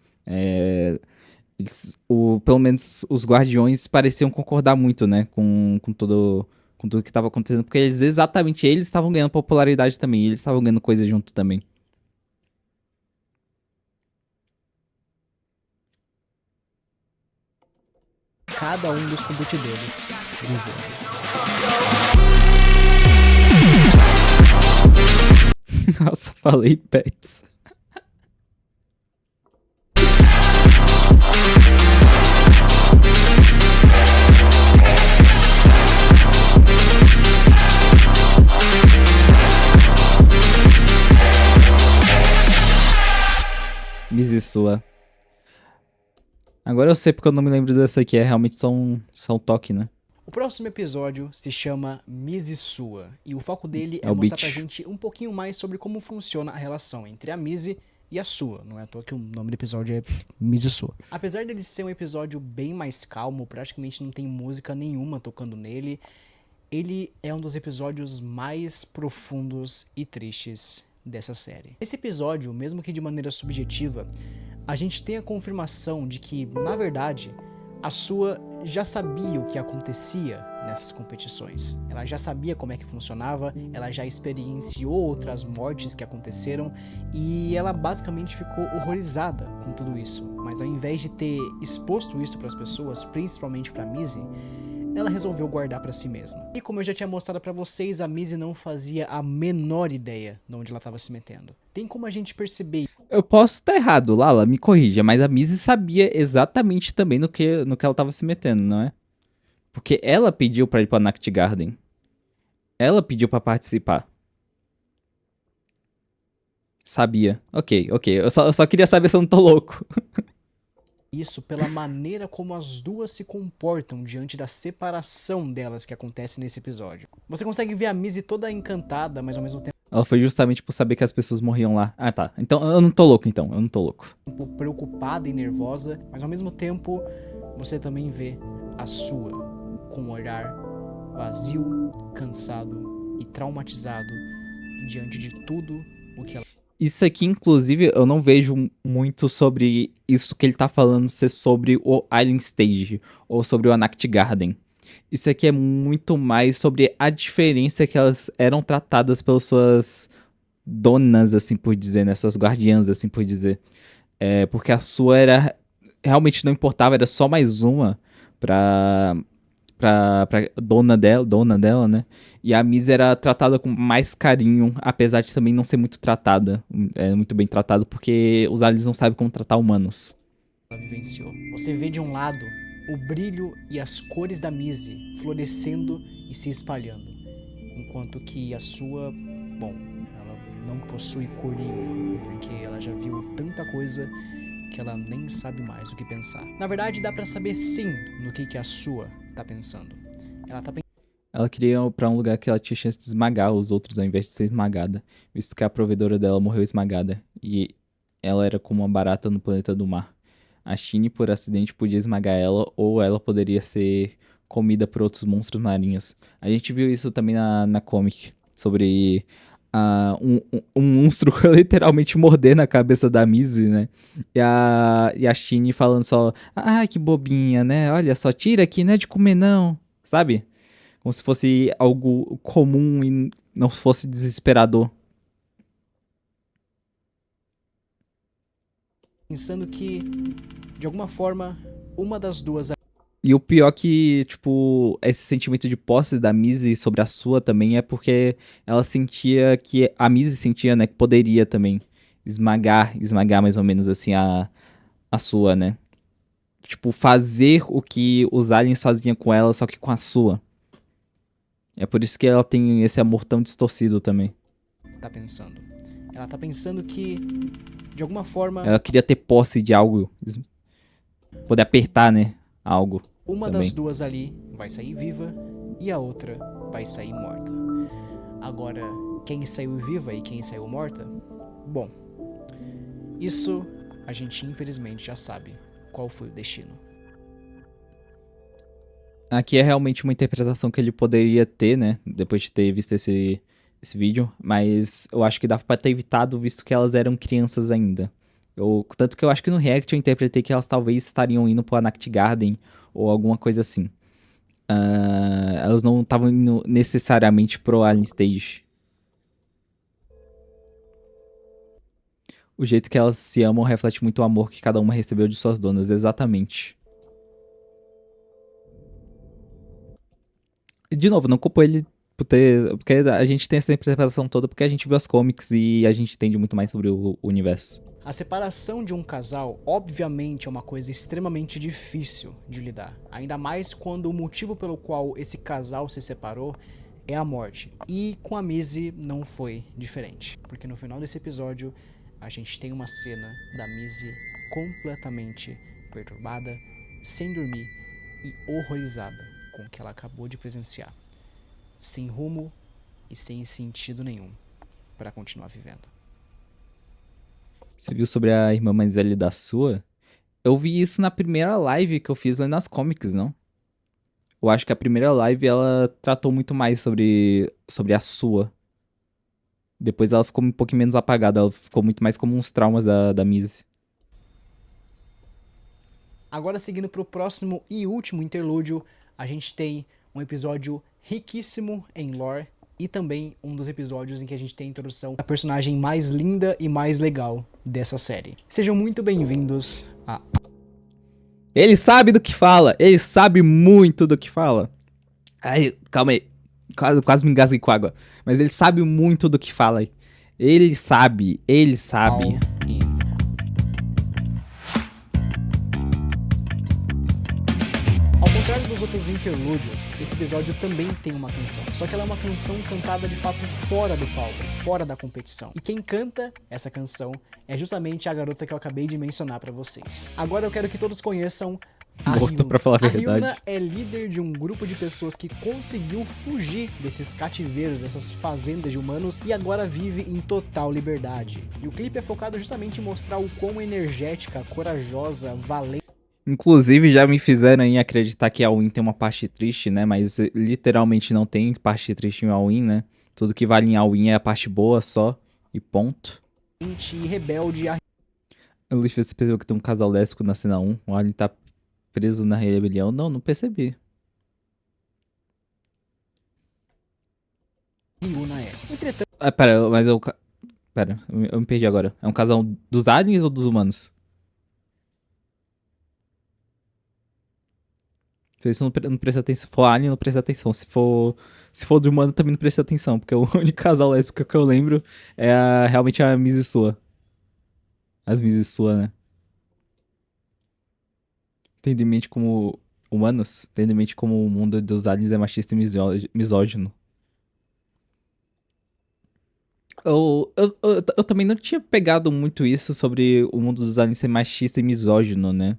Pelo menos os guardiões pareciam concordar muito, né? Com tudo que estava acontecendo. Porque exatamente eles estavam ganhando popularidade também. E eles estavam ganhando coisa junto também. Cada um dos competidores viveu. Nossa, falei pets. Mizisua. Agora eu sei porque eu não me lembro dessa aqui, realmente só um toque, né? O próximo episódio se chama Mizisua, e o foco dele é o mostrar Beach. pra gente um pouquinho mais sobre como funciona a relação entre a Mizi e a Sua. Não é à toa que o nome do episódio é Mizisua. Apesar dele ser um episódio bem mais calmo, praticamente não tem música nenhuma tocando nele, ele é um dos episódios mais profundos e tristes dessa série. Esse episódio, mesmo que de maneira subjetiva, a gente tem a confirmação de que, na verdade, a Sua já sabia o que acontecia nessas competições. Ela já sabia como é que funcionava, ela já experienciou outras mortes que aconteceram e ela basicamente ficou horrorizada com tudo isso. Mas ao invés de ter exposto isso para as pessoas, principalmente para Mizi, ela resolveu guardar para si mesma. E como eu já tinha mostrado para vocês, a Mizi não fazia a menor ideia de onde ela estava se metendo. Tem como a gente perceber. Eu posso estar errado, Lala, me corrija, mas a Mizi sabia exatamente também no que ela estava se metendo, não é? Porque ela pediu pra ir pra Nacht Garden. Ela pediu pra participar. Sabia. Ok. Eu só queria saber se eu não tô louco. Isso pela maneira como as duas se comportam diante da separação delas que acontece nesse episódio. Você consegue ver a Mizi toda encantada, mas ao mesmo tempo Ela foi justamente por saber que as pessoas morriam lá. Ah, tá. Então, eu não tô louco, preocupada e nervosa, mas ao mesmo tempo você também vê a Sua com um olhar vazio, cansado e traumatizado diante de tudo o que ela... Isso aqui, inclusive, eu não vejo muito sobre isso que ele tá falando ser sobre o Alien Stage ou sobre o Anact Garden. Isso aqui é muito mais sobre a diferença que elas eram tratadas pelas suas donas, assim por dizer, né? Suas guardiãs, assim por dizer. Porque a Sua era... realmente não importava, era só mais uma pra pra dona dela, né? E a Mizzy era tratada com mais carinho, apesar de também não ser muito tratada, muito bem tratado, porque os aliens não sabem como tratar humanos. ela vivenciou. Você vê de um lado o brilho e as cores da Mizzy florescendo e se espalhando, enquanto que a sua, bom, ela não possui cor nenhuma, porque ela já viu tanta coisa que ela nem sabe mais o que pensar. Na verdade, dá pra saber sim no que a sua tá pensando. Ela tá Ela queria ir pra um lugar que ela tinha chance de esmagar os outros ao invés de ser esmagada, visto que a provedora dela morreu esmagada, e ela era como uma barata no planeta do mar. A Shine, por acidente, podia esmagar ela, ou ela poderia ser comida por outros monstros marinhos. A gente viu isso também na comic, sobre um monstro literalmente mordendo a cabeça da Mizzy, né? E a Shine falando só, ah, que bobinha, né? Olha só, tira aqui, não é de comer não, sabe? Como se fosse algo comum e não fosse desesperador. pensando que, de alguma forma, uma das duas. E o pior que, tipo, esse sentimento de posse da Mizzy sobre a sua também é porque ela sentia que... A Mizzy sentia, né, que poderia também esmagar mais ou menos assim a sua, né? Tipo, fazer o que os aliens faziam com ela, só que com a sua. É por isso que ela tem esse amor tão distorcido também. Tá pensando. Ela tá pensando que, de alguma forma, Ela queria ter posse de algo, poder apertar, né, algo. uma também. das duas ali vai sair viva e a outra vai sair morta. Agora, quem saiu viva e quem saiu morta? Bom, isso a gente infelizmente já sabe qual foi o destino. Aqui é realmente uma interpretação que ele poderia ter, né? Depois de ter visto esse vídeo. Mas eu acho que dava pra ter evitado, visto que elas eram crianças ainda. Tanto que eu acho que no React eu interpretei que elas talvez estariam indo pro Anact Garden ou alguma coisa assim. Elas não estavam indo necessariamente pro Alien Stage. O jeito que elas se amam reflete muito o amor que cada uma recebeu de suas donas, exatamente. De novo, não culpo ele por ter... Porque a gente tem essa interpretação toda porque a gente viu as comics e a gente entende muito mais sobre o universo. A separação de um casal, obviamente, é uma coisa extremamente difícil de lidar. Ainda mais quando o motivo pelo qual esse casal se separou é a morte. E com a Mizzy não foi diferente. Porque no final desse episódio, a gente tem uma cena da Mizzy completamente perturbada, sem dormir e horrorizada com o que ela acabou de presenciar. Sem rumo e sem sentido nenhum para continuar vivendo. Você viu sobre a irmã mais velha da sua? Eu vi isso na primeira live que eu fiz lá nas comics, não? Eu acho que a primeira live ela tratou muito mais sobre a sua. Depois ela ficou um pouquinho menos apagada, ela ficou muito mais como uns traumas da Mizzy. Agora, seguindo para o próximo e último interlúdio, a gente tem um episódio riquíssimo em lore e também um dos episódios em que a gente tem a introdução da personagem mais linda e mais legal dessa série. Sejam muito bem-vindos a... Ele sabe do que fala, ele sabe muito do que fala. Ai, calma aí, quase me engasguei com água. Mas ele sabe muito do que fala. Ele sabe. Ao contrário dos outros interlúdios, esse episódio também tem uma canção. Só que ela é uma canção cantada de fato fora do palco, fora da competição. E quem canta essa canção é justamente a garota que eu acabei de mencionar pra vocês. Agora eu quero que todos conheçam a Morto Ryuna. pra falar a A verdade. Ryuna é líder de um grupo de pessoas que conseguiu fugir desses cativeiros, dessas fazendas de humanos e agora vive em total liberdade. E o clipe é focado justamente em mostrar o quão energética, corajosa, valente. Inclusive, já me fizeram aí acreditar que a Win tem uma parte triste, né? Mas literalmente não tem parte triste em All-In, né? Tudo que vale em All-In é a parte boa só. E ponto. E rebelde. A Luiz, você percebeu que tem um casal lésbico na cena 1? O Alien tá preso na rebelião? Não percebi. Ryuna é. Entretanto, Pera, mas eu... Pera, eu me perdi agora. É um casal dos aliens ou dos humanos? Se isso não presta atenção, se for alien, não presta atenção. Se for do humano, também não presta atenção, porque o único casal lésbico que eu lembro é realmente a Miss e Sua. As Miss e Sua, né? Tendo em mente como humanos, tendo em mente como o mundo dos aliens é machista e misógino. Eu também não tinha pegado muito isso sobre o mundo dos aliens ser machista e misógino, né?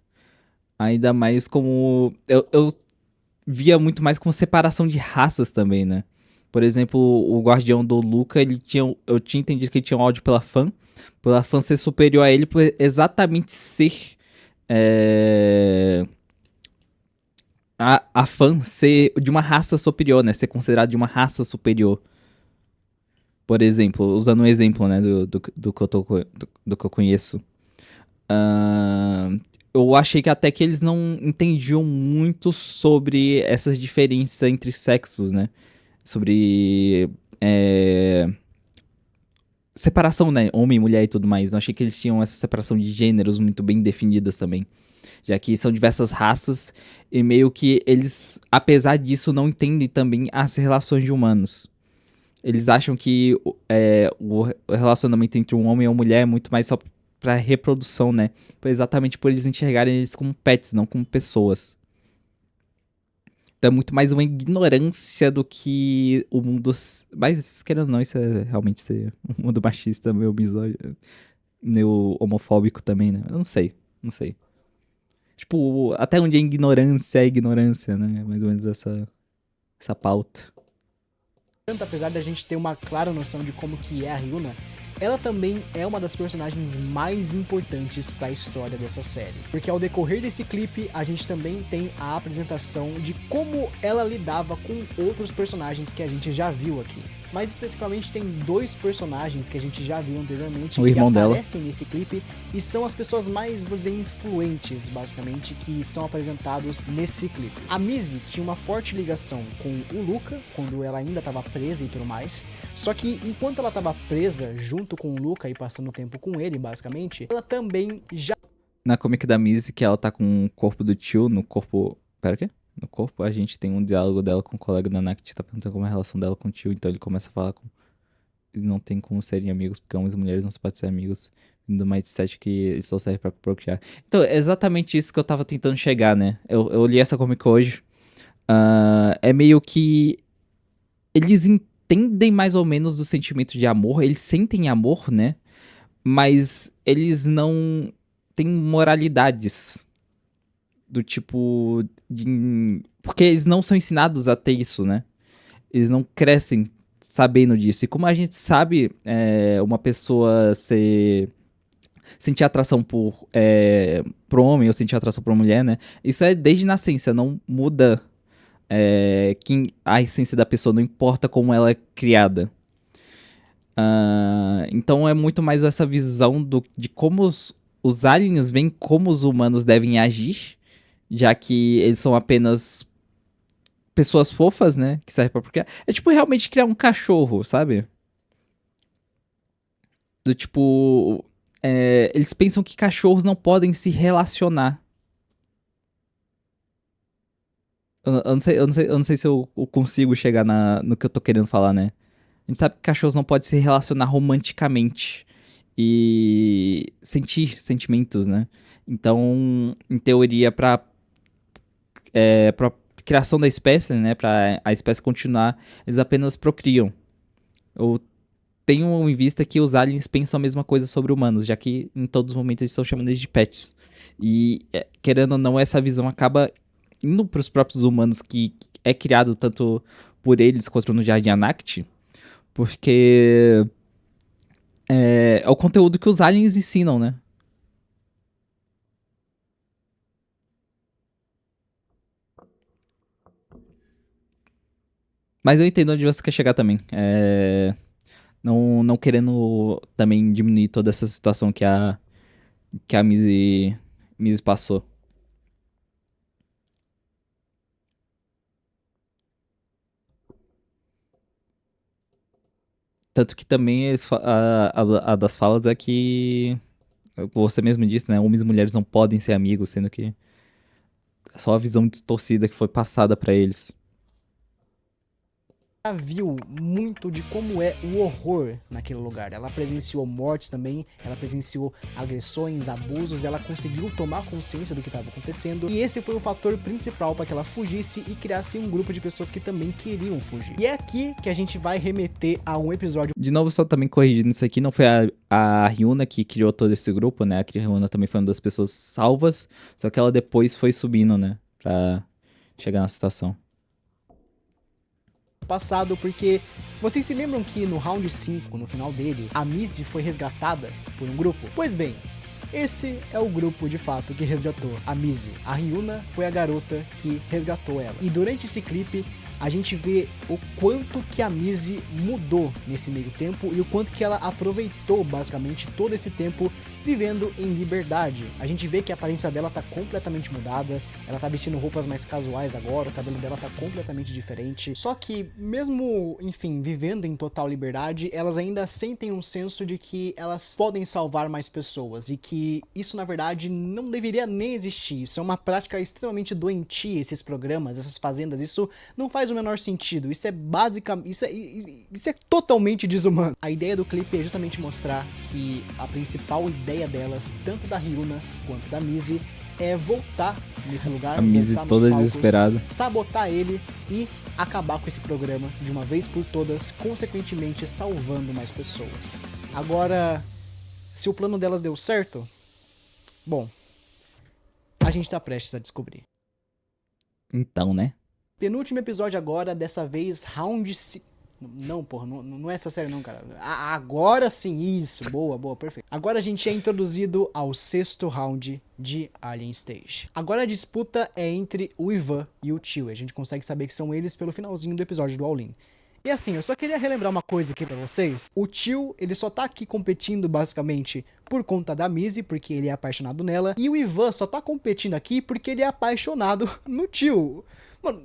Ainda mais como. Eu via muito mais como separação de raças também, né? Por exemplo, o guardião do Luca, eu tinha entendido que ele tinha um ódio pela fã ser superior a ele por exatamente ser. A fã ser de uma raça superior, né? Ser considerado de uma raça superior. Por exemplo, usando um exemplo, né, do que eu conheço. Eu achei que até que eles não entendiam muito sobre essas diferenças entre sexos, né? Sobre separação, né? Homem, mulher e tudo mais. Eu achei que eles tinham essa separação de gêneros muito bem definidas também. Já que são diversas raças e meio que eles, apesar disso, não entendem também as relações de humanos. Eles acham que o relacionamento entre um homem e uma mulher é muito mais só pra reprodução, né? Exatamente por eles enxergarem eles como pets, não como pessoas. Então é muito mais uma ignorância do que o mundo. Mas, querendo ou não, isso é realmente ser um mundo machista, meio misógino, meio homofóbico também, né? Eu não sei, não sei. Tipo, até onde é ignorância, né? Mais ou menos essa pauta. Tanto apesar da gente ter uma clara noção de como que é a Ryuna, ela também é uma das personagens mais importantes para a história dessa série. Porque ao decorrer desse clipe, a gente também tem a apresentação de como ela lidava com outros personagens que a gente já viu aqui. Mais especificamente, tem 2 personagens que a gente já viu anteriormente O que irmão aparecem nesse clipe e são as pessoas mais, vou dizer, influentes, basicamente, que são apresentados nesse clipe. A Mizzy tinha uma forte ligação com o Luca, quando ela ainda estava presa e tudo mais, só que enquanto ela estava presa junto com o Luca e passando tempo com ele, basicamente, ela também já... Na comic da Mizzy, que ela tá com o corpo do tio no corpo... Pera, o quê? No corpo, a gente tem um diálogo dela com o colega da Nakt, tá perguntando como é a relação dela com o tio, então ele começa a falar com... Não tem como serem amigos, porque homens e mulheres não se podem ser amigos. Do mindset que eles só servem pra procriar. Então, é exatamente isso que eu tava tentando chegar, né? Eu li essa comic hoje. É meio que... Eles entendem mais ou menos do sentimento de amor, eles sentem amor, né? Mas eles não têm moralidades. Do tipo. Porque eles não são ensinados a ter isso, né? Eles não crescem sabendo disso. E como a gente sabe, uma pessoa sentir atração por homem ou sentir atração por mulher, né? Isso é desde nascença, não muda a essência da pessoa, não importa como ela é criada. Então é muito mais essa visão de como os aliens veem como os humanos devem agir, já que eles são apenas pessoas fofas, né? Que servem pra procriar. É tipo realmente criar um cachorro, sabe? Do tipo. Eles pensam que cachorros não podem se relacionar. Eu não sei se eu consigo chegar no que eu tô querendo falar, né? A gente sabe que cachorros não podem se relacionar romanticamente e sentir sentimentos, né? Então, em teoria, pra criação da espécie, né? Pra a espécie continuar, eles apenas procriam. Eu tenho em vista que os aliens pensam a mesma coisa sobre humanos, já que em todos os momentos eles estão chamando eles de pets. E, querendo ou não, essa visão acaba indo pros próprios humanos, que é criado tanto por eles quanto no Jardim Anact, porque é o conteúdo que os aliens ensinam, né? Mas eu entendo onde você quer chegar também. Não querendo também diminuir toda essa situação que a Mizzy passou. Tanto que também a das falas é que, como você mesmo disse, né? Homens e mulheres não podem ser amigos, sendo que só a visão distorcida que foi passada pra eles. Ela viu muito de como é o horror naquele lugar. Ela presenciou mortes também, ela presenciou agressões, abusos, ela conseguiu tomar consciência do que estava acontecendo. E esse foi o fator principal para que ela fugisse e criasse um grupo de pessoas que também queriam fugir. E é aqui que a gente vai remeter a um episódio. De novo, só também corrigindo isso aqui, não foi a Ryuna que criou todo esse grupo, né? A Ryuna também foi uma das pessoas salvas, só que ela depois foi subindo, né? Pra chegar na situação. Passado, porque vocês se lembram que no round 5, no final dele, a Mizzy foi resgatada por um grupo? Pois bem, esse é o grupo de fato que resgatou a Mizzy. A Ryuna foi a garota que resgatou ela. E durante esse clipe, a gente vê o quanto que a Mizzy mudou nesse meio tempo e o quanto que ela aproveitou basicamente todo esse tempo vivendo em liberdade. A gente vê que a aparência dela tá completamente mudada, ela tá vestindo roupas mais casuais agora, o cabelo dela tá completamente diferente. Só que mesmo, enfim, vivendo em total liberdade, elas ainda sentem um senso de que elas podem salvar mais pessoas e que isso na verdade não deveria nem existir. Isso é uma prática extremamente doentia, esses programas, essas fazendas, isso não faz o menor sentido. Isso é isso é totalmente desumano. A ideia do clipe é justamente mostrar que a principal ideia delas, tanto da Ryuna quanto da Mizzy, é voltar nesse lugar, A Mizzy toda desesperada, sabotar ele e acabar com esse programa de uma vez por todas, consequentemente salvando mais pessoas. Agora, se o plano delas deu certo, bom, a gente tá prestes a descobrir. Então, né? Penúltimo episódio agora, dessa vez round 5. Não, porra, não é essa série não, cara. Agora sim, isso, boa, perfeito. Agora a gente é introduzido ao 6º round de Alien Stage. Agora a disputa é entre o Ivan e o Tio, a gente consegue saber que são eles pelo finalzinho do episódio do All-In. E assim, eu só queria relembrar uma coisa aqui pra vocês. O Tio, ele só tá aqui competindo basicamente por conta da Mizzy, porque ele é apaixonado nela. E o Ivan só tá competindo aqui porque ele é apaixonado no Tio. Mano,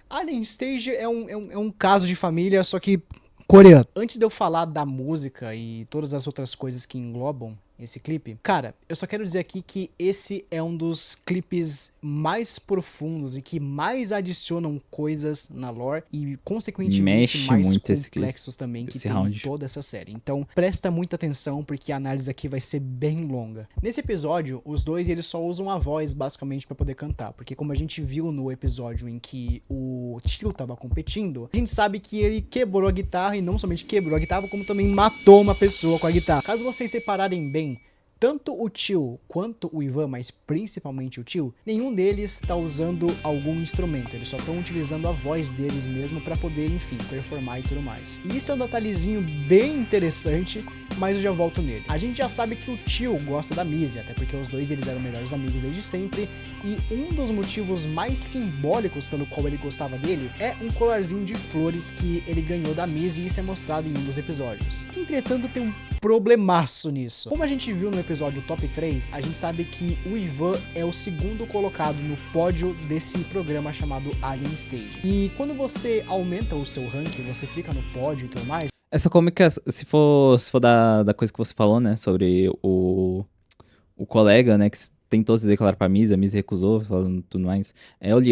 Alien Stage é um caso de família, só que coreano. Antes de eu falar da música e todas as outras coisas que englobam esse clipe, cara, eu só quero dizer aqui que esse é um dos clipes mais profundos e que mais adicionam coisas na lore e, consequentemente, mexe mais muito complexos também que tem em toda essa série. Então, presta muita atenção porque a análise aqui vai ser bem longa. Nesse episódio, os dois eles só usam a voz, basicamente, pra poder cantar, porque como a gente viu no episódio em que o Tio tava competindo, a gente sabe que ele quebrou a guitarra e não somente quebrou a guitarra, como também matou uma pessoa com a guitarra. Caso vocês separarem bem tanto o Tio quanto o Ivan, mas principalmente o Tio, nenhum deles tá usando algum instrumento, eles só estão utilizando a voz deles mesmo pra poder, enfim, performar e tudo mais. E isso é um detalhezinho bem interessante, mas eu já volto nele. A gente já sabe que o Tio gosta da Mizzy, até porque os dois eles eram melhores amigos desde sempre, e um dos motivos mais simbólicos pelo qual ele gostava dele é um colarzinho de flores que ele ganhou da Mizzy, e isso é mostrado em um dos episódios. Entretanto, tem um problemaço nisso. Como a gente viu no episódio Top 3, a gente sabe que o Ivan é o segundo colocado no pódio desse programa chamado Alien Stage. E quando você aumenta o seu ranking, você fica no pódio e tudo mais. Essa cômica, se for da coisa que você falou, né, sobre o colega, né, que tentou se declarar pra Mizzy, a Mizzy recusou, falando tudo mais. Eu li.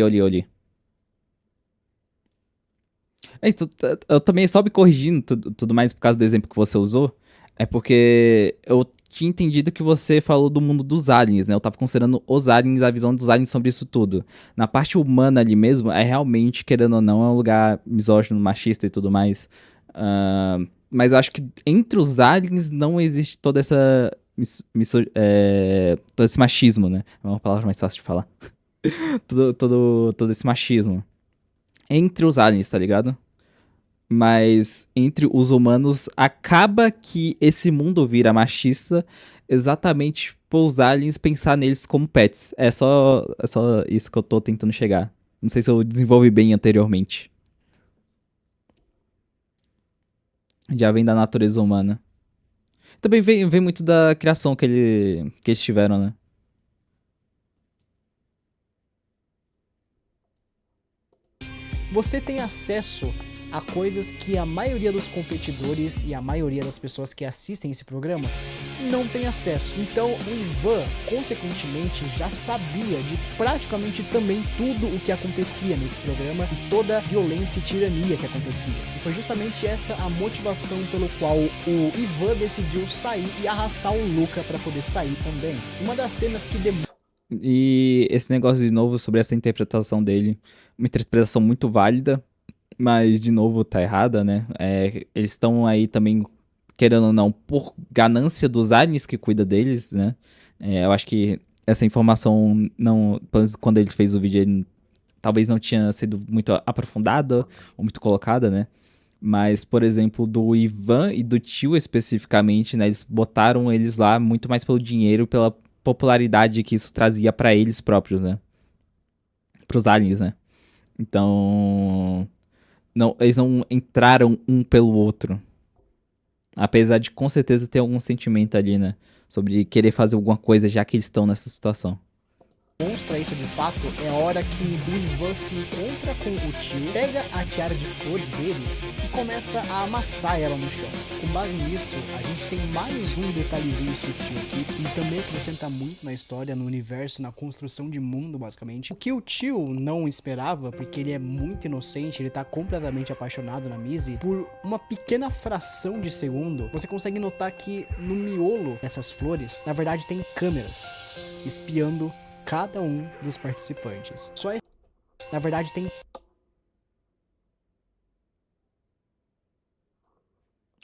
Eu também só me corrigindo tudo mais por causa do exemplo que você usou. É porque eu tinha entendido que você falou do mundo dos aliens, né? Eu tava considerando os aliens, a visão dos aliens sobre isso tudo. Na parte humana ali mesmo, é realmente, querendo ou não, é um lugar misógino, machista e tudo mais. Mas eu acho que entre os aliens não existe toda essa... todo esse machismo, né? É uma palavra mais fácil de falar. todo esse machismo. Entre os aliens, tá ligado? Mas entre os humanos, acaba que esse mundo vira machista exatamente por os aliens pensar neles como pets. É só isso que eu tô tentando chegar. Não sei se eu desenvolvi bem anteriormente. Já vem da natureza humana. Também vem muito da criação que eles tiveram, né? Você tem acesso a coisas que a maioria dos competidores e a maioria das pessoas que assistem esse programa não tem acesso. Então o Ivan, consequentemente, já sabia de praticamente também tudo o que acontecia nesse programa e toda a violência e tirania que acontecia. E foi justamente essa a motivação pelo qual o Ivan decidiu sair e arrastar o Luca para poder sair também. Uma das cenas que E esse negócio de novo sobre essa interpretação dele, uma interpretação muito válida, mas de novo tá errada, né? Eles estão aí também, querendo ou não, por ganância dos aliens que cuida deles, né? Eu acho que essa informação, não, pelo menos quando ele fez o vídeo, ele talvez não tinha sido muito aprofundada ou muito colocada, né? Mas, por exemplo, do Ivan e do tio especificamente, né? Eles botaram eles lá muito mais pelo dinheiro, pela popularidade que isso trazia pra eles próprios, né? Pros aliens, né? Então, não, eles não entraram um pelo outro. Apesar de com certeza ter algum sentimento ali, né? Sobre querer fazer alguma coisa já que eles estão nessa situação. demonstra isso de fato é a hora que o Ivan se encontra com o tio, pega a tiara de flores dele e começa a amassar ela no chão. Com base nisso, a gente tem mais um detalhezinho sutil aqui que também acrescenta muito na história, no universo, na construção de mundo, basicamente. O que o tio não esperava, porque ele é muito inocente, ele tá completamente apaixonado na Missy, por uma pequena fração de segundo, você consegue notar que no miolo dessas flores, na verdade tem câmeras espiando cada um dos participantes. Na verdade tem...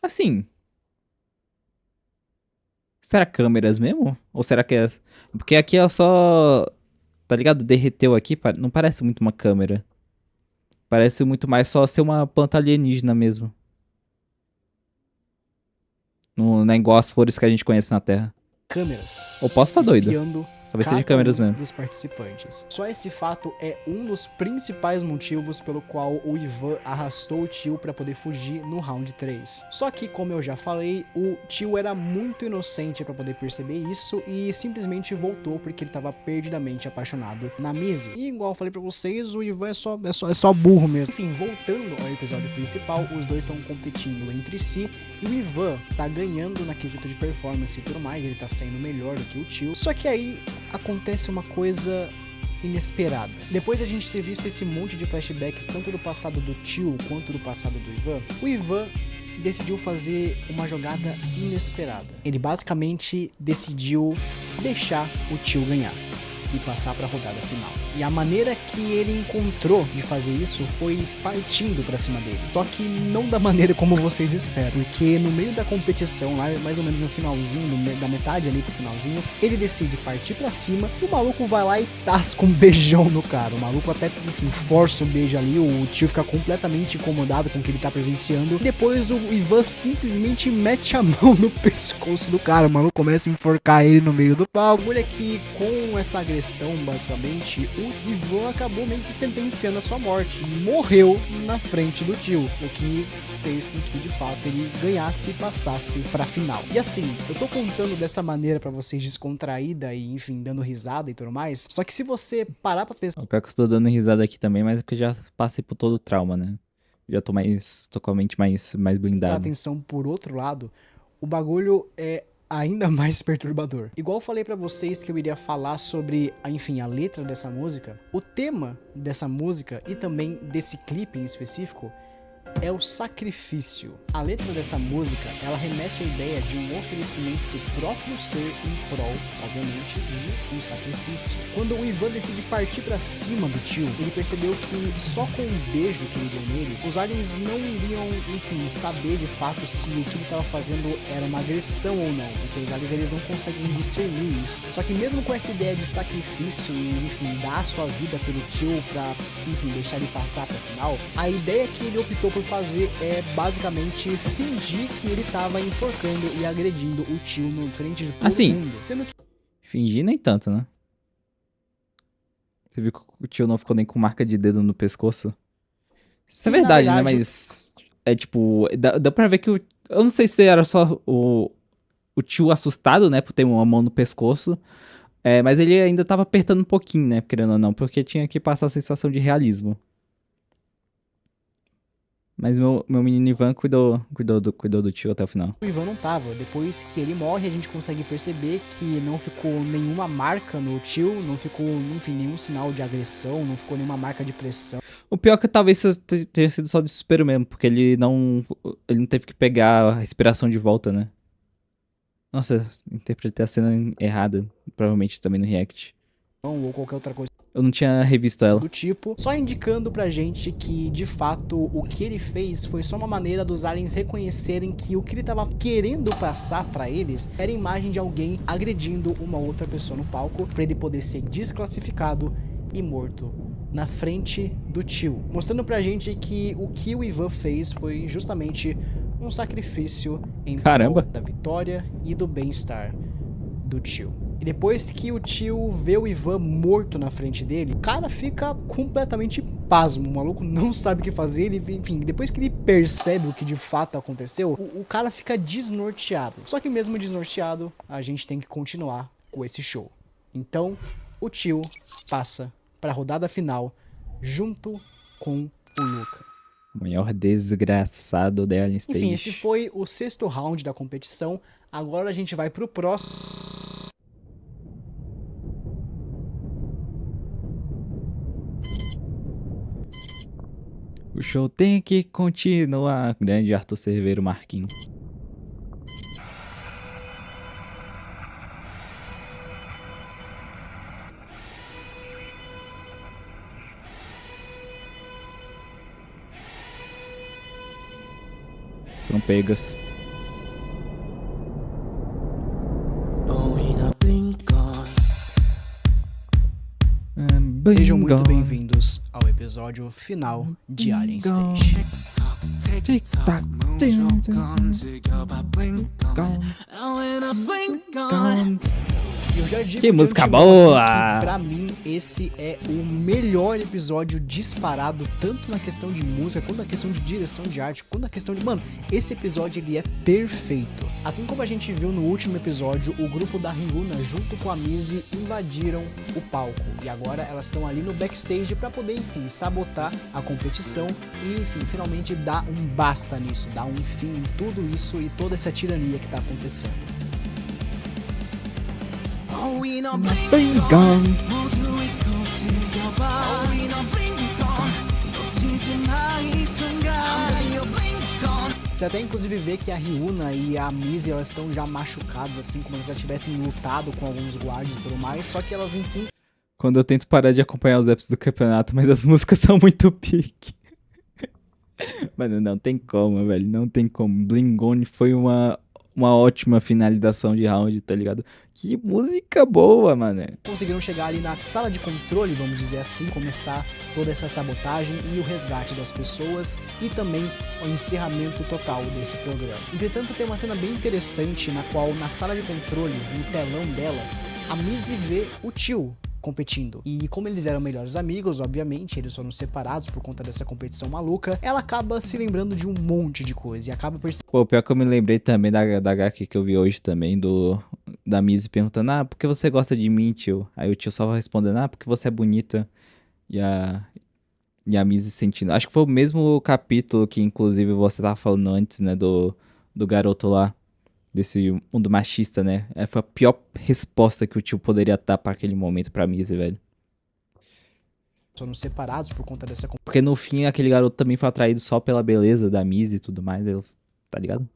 Assim, será câmeras mesmo? Ou será que é... Porque aqui é só... Tá ligado? Derreteu aqui, não parece muito uma câmera. Parece muito mais só ser uma planta alienígena mesmo. Não é igual as flores que a gente conhece na Terra. câmeras Ou posso estar doido. espiando Talvez seja câmeras mesmo. dos participantes. Só esse fato é um dos principais motivos pelo qual o Ivan arrastou o tio para poder fugir no round 3. Só que, como eu já falei, o tio era muito inocente para poder perceber isso e simplesmente voltou porque ele estava perdidamente apaixonado na Missy. E igual eu falei para vocês, o Ivan é só burro mesmo. Enfim, voltando ao episódio principal, os dois estão competindo entre si e o Ivan tá ganhando na quesito de performance e tudo mais, ele tá saindo melhor do que o tio. Só que aí acontece uma coisa inesperada. Depois de a gente ter visto esse monte de flashbacks, tanto do passado do tio quanto do passado do Ivan, o Ivan decidiu fazer uma jogada inesperada. Ele basicamente decidiu deixar o tio ganhar e passar para a rodada final. E a maneira que ele encontrou de fazer isso foi partindo para cima dele. Só que não da maneira como vocês esperam, porque no meio da competição, lá mais ou menos no finalzinho, da metade ali pro finalzinho, ele decide partir para cima e o maluco vai lá e tasca um beijão no cara. O maluco até, enfim, força o beijo ali, o tio fica completamente incomodado com o que ele tá presenciando. Depois o Ivan simplesmente mete a mão no pescoço do cara, o maluco começa a enforcar ele no meio do palco. Olha que com essa agressão, basicamente, o Ivan acabou meio que sentenciando a sua morte. Morreu na frente do tio, o que fez com que, de fato, ele ganhasse e passasse pra final. E assim, eu tô contando dessa maneira pra vocês descontraída e, enfim, dando risada e tudo mais, só que se você parar pra pensar... O pior que eu estou dando risada aqui também, mas é porque eu já passei por todo o trauma, né? Já tô com a mente mais blindada. atenção por outro lado, o bagulho é ainda mais perturbador. Igual eu falei pra vocês que eu iria falar sobre, enfim, a letra dessa música, o tema dessa música e também desse clipe em específico é o sacrifício. A letra dessa música, ela remete à ideia de um oferecimento do próprio ser em prol, obviamente, de um sacrifício. Quando o Ivan decide partir pra cima do tio, ele percebeu que só com um beijo que ele deu nele, os aliens não iriam, enfim, saber de fato se o que ele estava fazendo era uma agressão ou não, porque os aliens eles não conseguem discernir isso. Só que mesmo com essa ideia de sacrifício e, enfim, dar a sua vida pelo tio pra, enfim, deixar ele passar pra final, a ideia que ele optou por fazer é basicamente fingir que ele tava enforcando e agredindo o tio no frente de todo mundo. Sendo que... Fingir nem tanto, né? Você viu que o tio não ficou nem com marca de dedo no pescoço? Isso é verdade, né? Mas é tipo, dá pra ver que eu não sei se era só o tio assustado, né, por ter uma mão no pescoço, mas ele ainda tava apertando um pouquinho, né, querendo ou não, porque tinha que passar a sensação de realismo. Mas meu menino Ivan cuidou do tio até o final. O Ivan não tava. Depois que ele morre, a gente consegue perceber que não ficou nenhuma marca no tio, não ficou, enfim, nenhum sinal de agressão, não ficou nenhuma marca de pressão. O pior é que talvez tenha sido só desespero mesmo, porque ele não teve que pegar a respiração de volta, né? Nossa, interpretei a cena errada, provavelmente também no react. Ou qualquer outra coisa Eu não tinha revisto ela. do tipo, só indicando pra gente que, de fato, o que ele fez foi só uma maneira dos aliens reconhecerem que o que ele tava querendo passar pra eles era a imagem de alguém agredindo uma outra pessoa no palco, pra ele poder ser desclassificado e morto na frente do tio, mostrando pra gente que o Ivan fez foi justamente um sacrifício em Caramba. prol da vitória e do bem-estar do tio. E depois que o tio vê o Ivan morto na frente dele, o cara fica completamente pasmo. O maluco não sabe o que fazer. Ele, enfim, depois que ele percebe o que de fato aconteceu, o cara fica desnorteado. Só que mesmo desnorteado, a gente tem que continuar com esse show. Então, o tio passa para a rodada final junto com o Luca. O maior desgraçado da Alien Stage. Enfim, esse foi o 6º round da competição. Agora a gente vai pro próximo. O show tem que continuar. Grande Arthur Cerveiro Marquinhos. São pegas. Sejam muito bem-vindos ao episódio final de Alien Stage. Eu já digo Que de música antemão boa! que, pra mim, esse é o melhor episódio disparado, tanto na questão de música, quanto na questão de direção de arte, quanto na questão de... Mano, esse episódio, ele é perfeito. Assim como a gente viu no último episódio, o grupo da Ryuna, junto com a Mizzy, invadiram o palco. E agora elas estão ali no backstage pra poder, enfim, sabotar a competição e, enfim, finalmente dar um basta nisso, dar um fim em tudo isso e toda essa tirania que tá acontecendo. Você até inclusive vê que a Ryuna e a Mizzy, elas estão já machucadas, assim como elas já tivessem lutado com alguns guardas e tudo mais, só que elas, enfim... Quando eu tento parar de acompanhar os apps do campeonato, mas as músicas são muito pique. Mano, não tem como, velho, não tem como. Blingone foi uma ótima finalização de round, tá ligado? Que música boa, mano. Conseguiram chegar ali na sala de controle, vamos dizer assim, começar toda essa sabotagem e o resgate das pessoas e também o encerramento total desse programa. Entretanto, tem uma cena bem interessante na qual, na sala de controle, no telão dela, a Mizzy vê o tio competindo. E como eles eram melhores amigos, obviamente, eles foram separados por conta dessa competição maluca, ela acaba se lembrando de um monte de coisa e acaba percebendo... Pô, pior que eu me lembrei também da HQ que eu vi hoje também, da Mizzy perguntando, por que você gosta de mim, tio? Aí o tio só vai respondendo, porque você é bonita. E a Mizzy sentindo... Acho que foi o mesmo capítulo que, inclusive, você tava falando antes, né, do garoto lá. Desse mundo machista, né? Foi a pior resposta que o tio poderia dar pra aquele momento pra Mizzy, velho. Foram separados por conta dessa... Porque no fim, aquele garoto também foi atraído só pela beleza da Mizzy e tudo mais, tá ligado?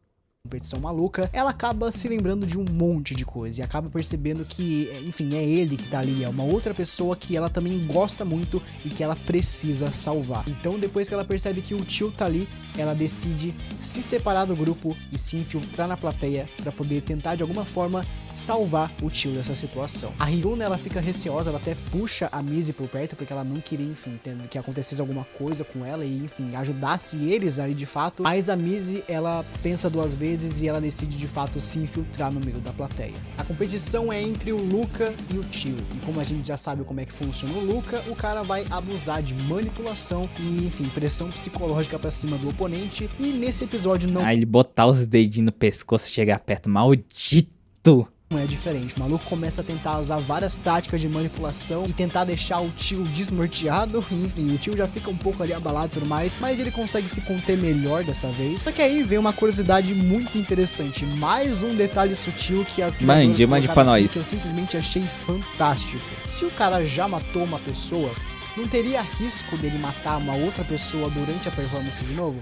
Competição maluca, ela acaba se lembrando de um monte de coisa e acaba percebendo que, enfim, é ele que tá ali, é uma outra pessoa que ela também gosta muito e que ela precisa salvar. Então, depois que ela percebe que o tio tá ali, ela decide se separar do grupo e se infiltrar na plateia pra poder tentar, de alguma forma, salvar o tio dessa situação. A Ryuna, ela fica receosa, ela até puxa a Mizzy por perto, porque ela não queria, enfim, que acontecesse alguma coisa com ela e, enfim, ajudasse eles ali de fato. Mas a Mizzy, ela pensa duas vezes e ela decide de fato se infiltrar no meio da plateia. A competição é entre o Luca e o tio. E como a gente já sabe como é que funciona o Luca, o cara vai abusar de manipulação e, enfim, pressão psicológica pra cima do oponente. E nesse episódio não... ele botar os dedinhos no pescoço e chegar perto, maldito! não é diferente. O maluco começa a tentar usar várias táticas de manipulação e tentar deixar o tio desnorteado. Enfim, o tio já fica um pouco ali abalado e tudo mais, mas ele consegue se conter melhor dessa vez. Só que aí vem uma curiosidade muito interessante. Mais um detalhe sutil que as criadoras mande pra colocaram aqui, nós. que eu simplesmente achei fantástico. Se o cara já matou uma pessoa, não teria risco dele matar uma outra pessoa durante a performance de novo?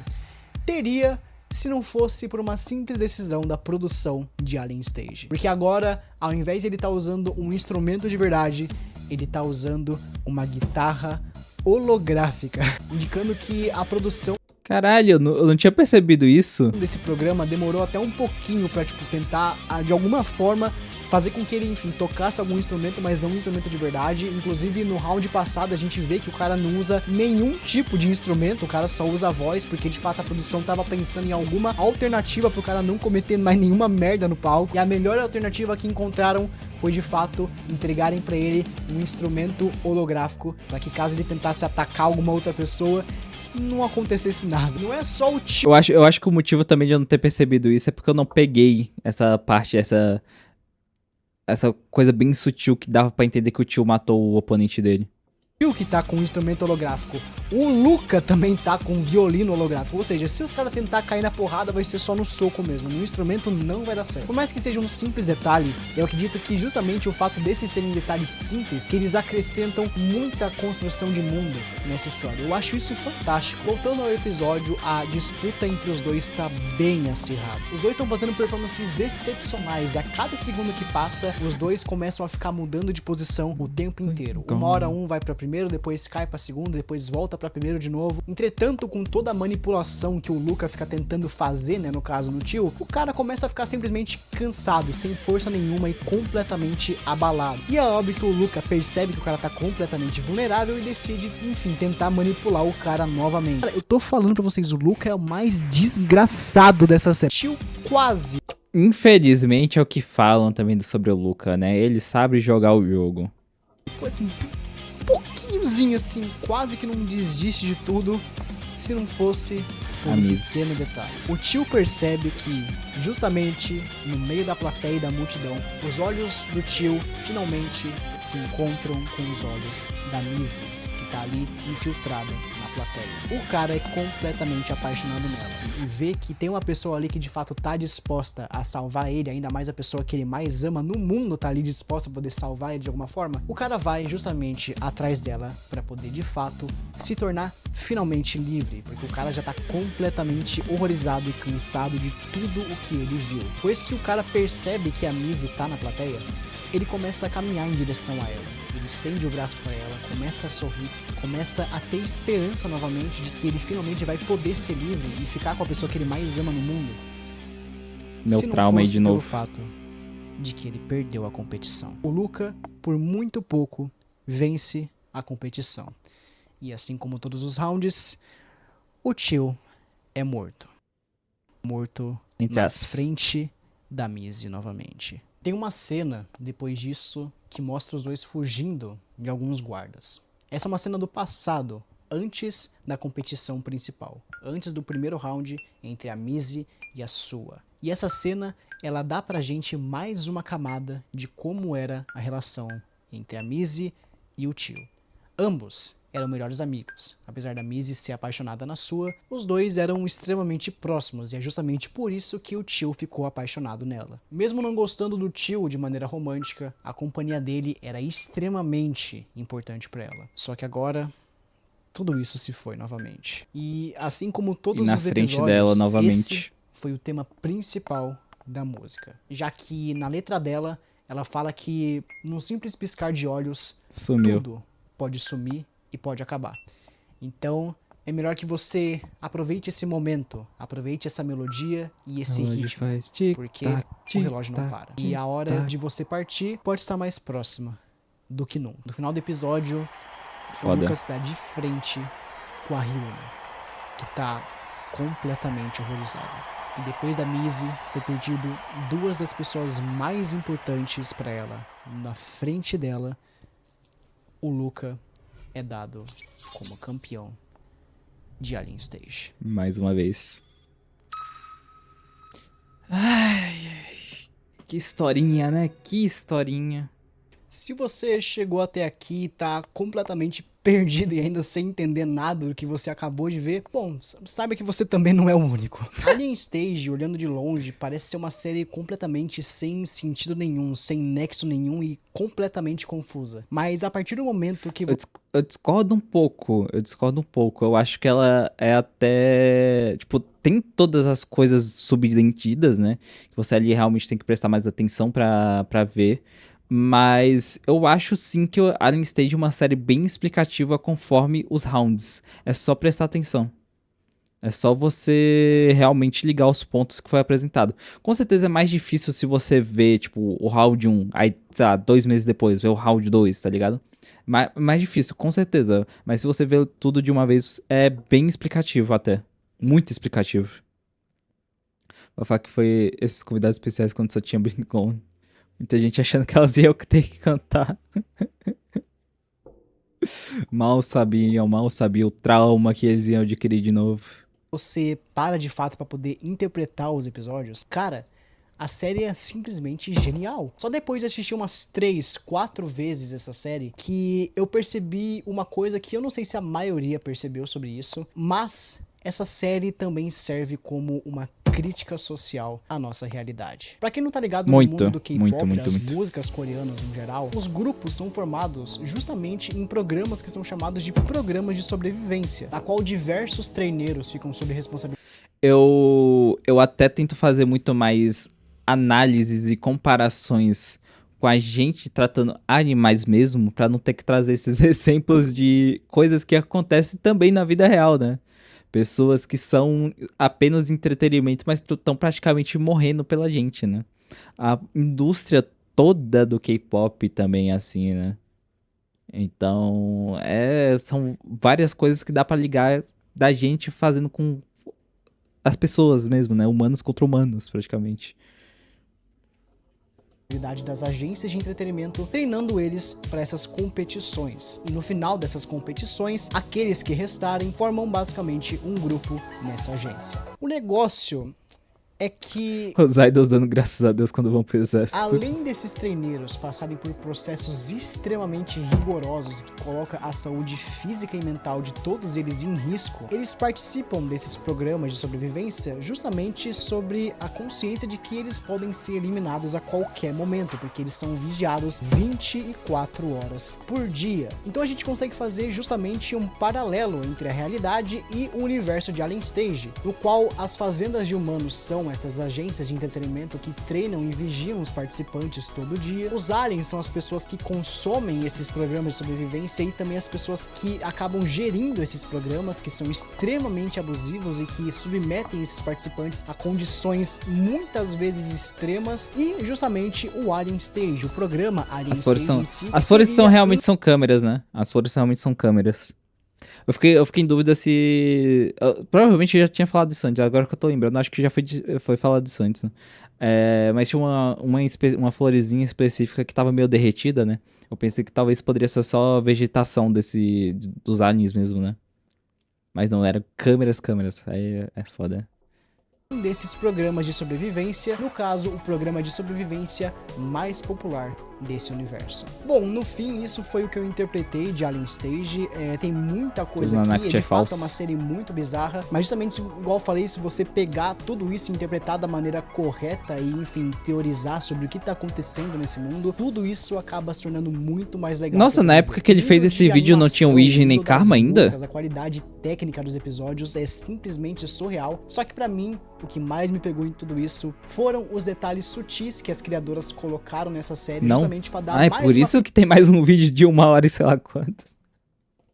Teria, se não fosse por uma simples decisão da produção de Alien Stage. Porque agora, ao invés de ele estar usando um instrumento de verdade, ele está usando uma guitarra holográfica, indicando que a produção Caralho, eu não tinha percebido isso. desse programa demorou até um pouquinho pra, tipo, tentar, de alguma forma, fazer com que ele, enfim, tocasse algum instrumento, mas não um instrumento de verdade. Inclusive, no round passado, a gente vê que o cara não usa nenhum tipo de instrumento, o cara só usa a voz, porque, de fato, a produção tava pensando em alguma alternativa pro cara não cometer mais nenhuma merda no palco. E a melhor alternativa que encontraram foi, de fato, entregarem pra ele um instrumento holográfico, pra que caso ele tentasse atacar alguma outra pessoa, não acontecesse nada. Não é só o tio. Eu acho que o motivo também de eu não ter percebido isso é porque eu não peguei essa parte, essa coisa bem sutil que dava pra entender que o tio matou o oponente dele. Que tá com um instrumento holográfico. O Luca também tá com um violino holográfico. Ou seja, se os caras tentar cair na porrada, vai ser só no soco mesmo. No instrumento não vai dar certo. Por mais que seja um simples detalhe, eu acredito que justamente o fato desses serem detalhes simples, que eles acrescentam muita construção de mundo nessa história. Eu acho isso fantástico. Voltando ao episódio, a disputa entre os dois tá bem acirrada. Os dois estão fazendo performances excepcionais. E a cada segundo que passa, os dois começam a ficar mudando de posição o tempo inteiro. Uma hora um vai pra primeiro, depois cai pra segundo, depois volta pra primeiro de novo. Entretanto, com toda a manipulação que o Luca fica tentando fazer, né, no caso no tio, o cara começa a ficar simplesmente cansado, sem força nenhuma e completamente abalado. E é óbvio que o Luca percebe que o cara tá completamente vulnerável e decide, enfim, tentar manipular o cara novamente. Cara, eu tô falando pra vocês, o Luca é o mais desgraçado dessa série. O tio quase... Infelizmente é o que falam também sobre o Luca, né? Ele sabe jogar o jogo. Foi assim, pouquinhozinho assim, quase que não desiste de tudo, se não fosse por um pequeno detalhe. O tio percebe que, justamente no meio da plateia e da multidão, os olhos do tio finalmente se encontram com os olhos da Missy, que tá ali infiltrada na plateia. O cara é completamente apaixonado nela e vê que tem uma pessoa ali que de fato tá disposta a salvar ele, ainda mais a pessoa que ele mais ama no mundo tá ali disposta a poder salvar ele de alguma forma. O cara vai justamente atrás dela pra poder de fato se tornar finalmente livre, porque o cara já tá completamente horrorizado e cansado de tudo o que ele viu. Depois que o cara percebe que a Missy tá na plateia, ele começa a caminhar em direção a ela. Ele estende o braço para ela, começa a sorrir, começa a ter esperança novamente de que ele finalmente vai poder ser livre e ficar com a pessoa que ele mais ama no mundo. Meu trauma aí de novo. Pelo fato de que ele perdeu a competição. O Luca, por muito pouco, vence a competição. E assim como todos os rounds, o tio é morto. Morto na frente da Missy novamente. Tem uma cena, depois disso, que mostra os dois fugindo de alguns guardas. Essa é uma cena do passado, antes da competição principal. Antes do primeiro round entre a Missy e a Sua. E essa cena, ela dá pra gente mais uma camada de como era a relação entre a Missy e o tio. Ambos eram melhores amigos. Apesar da Missy ser apaixonada na Sua, os dois eram extremamente próximos e é justamente por isso que o tio ficou apaixonado nela. Mesmo não gostando do tio de maneira romântica, a companhia dele era extremamente importante para ela. Só que agora tudo isso se foi novamente. E assim como todos os episódios, frente dela novamente. Esse foi o tema principal da música, já que na letra dela ela fala que num simples piscar de olhos tudo pode sumir e pode acabar. Então, é melhor que você aproveite esse momento, aproveite essa melodia e esse ritmo, porque o relógio não para. E a hora de você partir pode estar mais próxima do que nunca. No final do episódio, o Lucas está de frente com a Ryuna, que tá completamente horrorizada. E depois da Missy ter perdido duas das pessoas mais importantes para ela na frente dela, o Luca é dado como campeão de Alien Stage. Mais uma vez. Ai, Que historinha, né? Que historinha. Se você chegou até aqui e tá completamente perdido e ainda sem entender nada do que você acabou de ver, bom, saiba que você também não é o único. Alien Stage, olhando de longe, parece ser uma série completamente sem sentido nenhum, sem nexo nenhum e completamente confusa. Mas a partir do momento que Eu discordo um pouco, eu acho que ela é até, tipo, tem todas as coisas subentendidas, né, que você ali realmente tem que prestar mais atenção pra ver, mas eu acho sim que o Alien Stage é uma série bem explicativa conforme os rounds, é só prestar atenção. É só você realmente ligar os pontos que foi apresentado. Com certeza é mais difícil se você vê, tipo, o round 1, aí, sei lá, 2 meses depois, vê o round 2, tá ligado? Mais difícil, com certeza. Mas se você vê tudo de uma vez, é bem explicativo até. Muito explicativo. Vou falar que foi esses convidados especiais quando só tinha Brincon. Muita gente achando que elas iam ter que cantar. Mal sabia o trauma que eles iam adquirir de novo. você para de fato pra poder interpretar os episódios, cara, a série é simplesmente genial. Só depois de assistir umas 3, 4 vezes essa série que eu percebi uma coisa que eu não sei se a maioria percebeu sobre isso, mas essa série também serve como uma crítica social à nossa realidade. Pra quem não tá ligado no Muito, mundo do K-pop, muito, das muito. músicas coreanas no geral, os grupos são formados justamente em programas que são chamados de programas de sobrevivência, na qual diversos treineiros ficam sob responsabilidade. Eu até tento fazer muito mais análises e comparações com a gente tratando animais mesmo, pra não ter que trazer esses exemplos de coisas que acontecem também na vida real, né? Pessoas que são apenas entretenimento, mas estão praticamente morrendo pela gente, né? A indústria toda do K-pop também é assim, né? Então, são várias coisas que dá pra ligar da gente fazendo com as pessoas mesmo, né? Humanos contra humanos, praticamente. Das agências de entretenimento, treinando eles para essas competições. E no final dessas competições, aqueles que restarem formam basicamente um grupo nessa agência. O negócio é que, Os idols dando graças a Deus quando vão pro exército. além desses treineiros passarem por processos extremamente rigorosos que colocam a saúde física e mental de todos eles em risco, eles participam desses programas de sobrevivência justamente sobre a consciência de que eles podem ser eliminados a qualquer momento, porque eles são vigiados 24 horas por dia. Então a gente consegue fazer justamente um paralelo entre a realidade e o universo de Alien Stage, no qual as fazendas de humanos são essas agências de entretenimento que treinam e vigiam os participantes todo dia. Os aliens são as pessoas que consomem esses programas de sobrevivência e também as pessoas que acabam gerindo esses programas, que são extremamente abusivos e que submetem esses participantes a condições muitas vezes extremas. E justamente o Alien Stage, o programa Alien Stage em si, as flores seria realmente são câmeras, né? As flores realmente são câmeras. Eu fiquei em dúvida se. Provavelmente eu já tinha falado isso antes, agora que eu tô lembrando, acho que já foi falado isso antes, né? Mas tinha uma florezinha específica que tava meio derretida, né? Eu pensei que talvez poderia ser só vegetação dos aliens mesmo, né? Mas não, eram câmeras. Aí é foda. desses programas de sobrevivência, no caso, o programa de sobrevivência mais popular desse universo. Bom, no fim, isso foi o que eu interpretei de Alien Stage. Tem muita coisa aqui, de fato é uma série muito bizarra, mas justamente, igual eu falei, se você pegar tudo isso e interpretar da maneira correta e, enfim, teorizar sobre o que tá acontecendo nesse mundo, tudo isso acaba se tornando muito mais legal. Nossa, na época que ele fez esse vídeo não tinha o Ouija nem Karma ainda? A qualidade técnica dos episódios é simplesmente surreal, só que pra mim, o que mais me pegou em tudo isso foram os detalhes sutis que as criadoras colocaram nessa série, justamente pra dar mais por isso que tem mais um vídeo de 1 hora e sei lá quantas.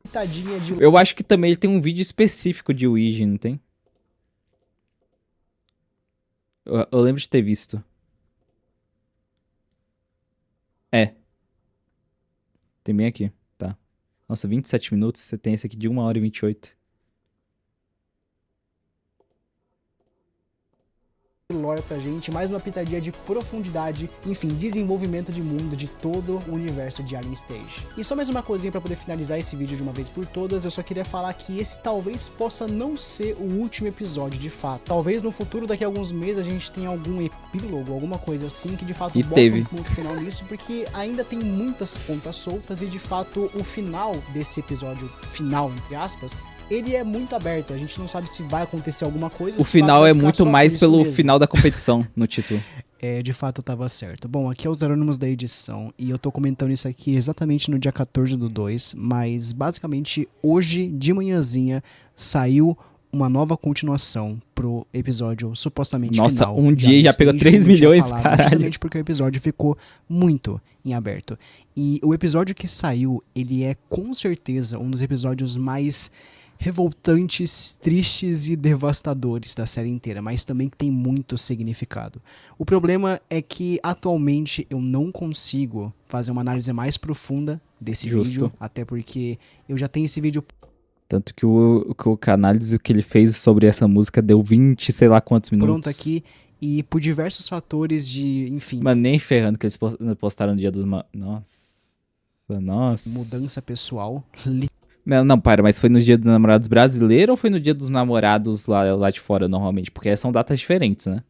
pitadinha de... Eu acho que também ele tem um vídeo específico de Ouija, não tem? Eu lembro de ter visto. Tem bem aqui, tá. Nossa, 27 minutos, você tem esse aqui de 1 hora e 28. lore pra gente, mais uma pitadinha de profundidade, enfim, desenvolvimento de mundo de todo o universo de Alien Stage. E só mais uma coisinha pra poder finalizar esse vídeo de uma vez por todas, eu só queria falar que esse talvez possa não ser o último episódio de fato. Talvez no futuro, daqui a alguns meses, a gente tenha algum epílogo, alguma coisa assim, que de fato bota um ponto final nisso, porque ainda tem muitas pontas soltas e de fato o final desse episódio, final entre aspas, ele é muito aberto, a gente não sabe se vai acontecer alguma coisa. O final é muito mais pelo final da competição no título. De fato eu tava certo. Bom, aqui é os Anônimos da edição e eu tô comentando isso aqui exatamente no dia 14/2, mas basicamente hoje de manhãzinha saiu uma nova continuação pro episódio supostamente final. Nossa, um dia já pegou 3 milhões, caralho. Justamente porque o episódio ficou muito em aberto. E o episódio que saiu, ele é com certeza um dos episódios mais revoltantes, tristes e devastadores da série inteira, mas também que tem muito significado. O problema é que atualmente eu não consigo fazer uma análise mais profunda desse vídeo, até porque eu já tenho esse vídeo. Tanto que a análise que ele fez sobre essa música deu 20, sei lá quantos minutos. Pronto aqui, e por diversos fatores de, enfim... Mas nem ferrando que eles postaram no dia dos... Nossa. Mudança pessoal. Não, para, mas foi no dia dos namorados brasileiro ou foi no dia dos namorados lá de fora, normalmente? Porque são datas diferentes, né?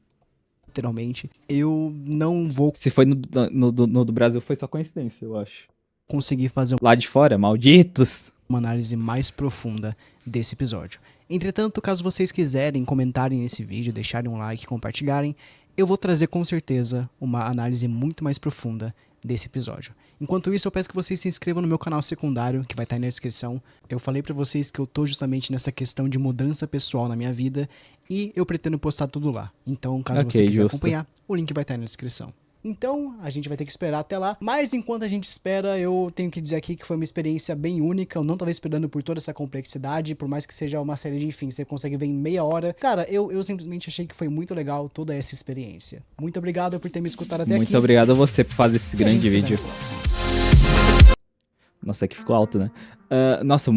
Literalmente. Eu não vou... Se foi no do Brasil, foi só coincidência, eu acho. Conseguir fazer lá de fora, malditos! Uma análise mais profunda desse episódio. Entretanto, caso vocês quiserem comentarem nesse vídeo, deixarem um like, compartilharem, eu vou trazer com certeza uma análise muito mais profunda desse episódio. Enquanto isso, eu peço que vocês se inscrevam no meu canal secundário, que vai estar aí na descrição. Eu falei pra vocês que eu tô justamente nessa questão de mudança pessoal na minha vida e eu pretendo postar tudo lá. Então, caso você quiser acompanhar, o link vai estar aí na descrição. Então, a gente vai ter que esperar até lá. Mas enquanto a gente espera, eu tenho que dizer aqui que foi uma experiência bem única. Eu não tava esperando por toda essa complexidade. Por mais que seja uma série de, enfim, você consegue ver em meia hora. Cara, eu simplesmente achei que foi muito legal toda essa experiência. Muito obrigado por ter me escutado até aqui. Muito obrigado a você por fazer esse grande vídeo. Nossa, aqui ficou alto, né? Nossa,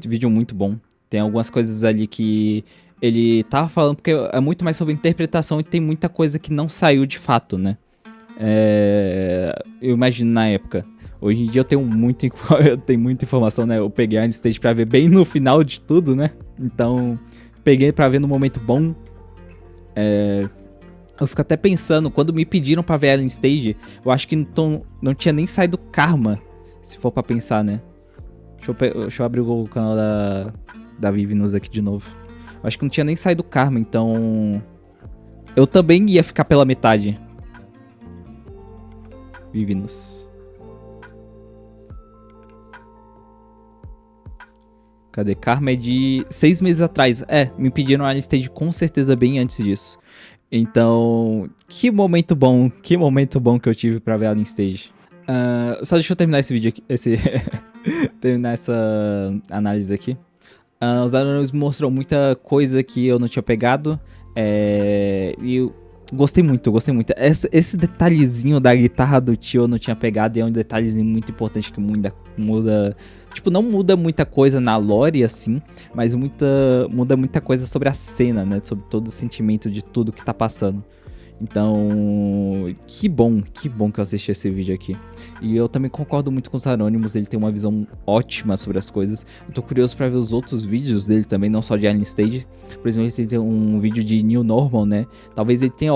vídeo muito bom. Tem algumas coisas ali que ele tava falando, porque é muito mais sobre interpretação e tem muita coisa que não saiu de fato, né? Eu imagino na época. Hoje em dia eu tenho muita informação, né? Eu peguei a Alien Stage pra ver bem no final de tudo, né? Então, peguei pra ver no momento bom. Eu fico até pensando, quando me pediram pra ver Alien Stage, eu acho que não tinha nem saído Karma, se for pra pensar, né? Deixa eu abrir o canal da Vivinus aqui de novo. Eu acho que não tinha nem saído Karma, então... eu também ia ficar pela metade. Vivinus. Cadê? Karma é de 6 meses atrás. Me pediram a Alien Stage com certeza bem antes disso. Então, que momento bom que eu tive pra ver a Alien Stage. Só deixa eu terminar esse vídeo aqui. Terminar essa análise aqui. Os Anônimos mostrou muita coisa que eu não tinha pegado. E eu gostei muito. Esse detalhezinho da guitarra do tio eu não tinha pegado. E é um detalhezinho muito importante que muda. Tipo, não muda muita coisa na lore, assim. Mas muda muita coisa sobre a cena, né? Sobre todo o sentimento de tudo que tá passando. Então, que bom que eu assisti esse vídeo aqui. E eu também concordo muito com os Anônimos, ele tem uma visão ótima sobre as coisas. Eu tô curioso pra ver os outros vídeos dele também, não só de Alien Stage. Por exemplo, ele tem um vídeo de New Normal, né? Talvez ele tenha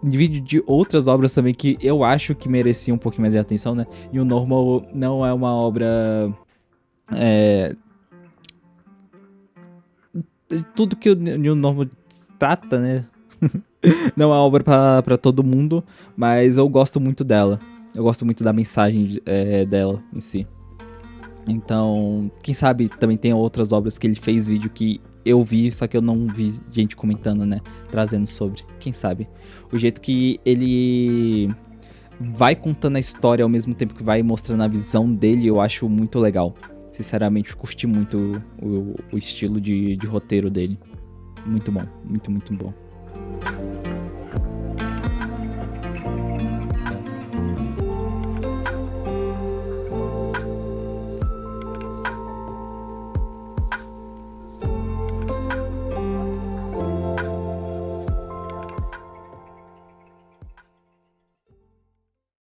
vídeo de outras obras também que eu acho que mereciam um pouquinho mais de atenção, né? New Normal não é uma obra... tudo que o New Normal trata, né? Não é uma obra pra todo mundo, mas eu gosto muito dela. Eu gosto muito da mensagem dela em si. Então, quem sabe também tem outras obras que ele fez vídeo que eu vi, só que eu não vi gente comentando, né? Trazendo sobre. Quem sabe? O jeito que ele vai contando a história ao mesmo tempo que vai mostrando a visão dele, eu acho muito legal. Sinceramente, curti muito o estilo de roteiro dele. Muito bom, muito bom.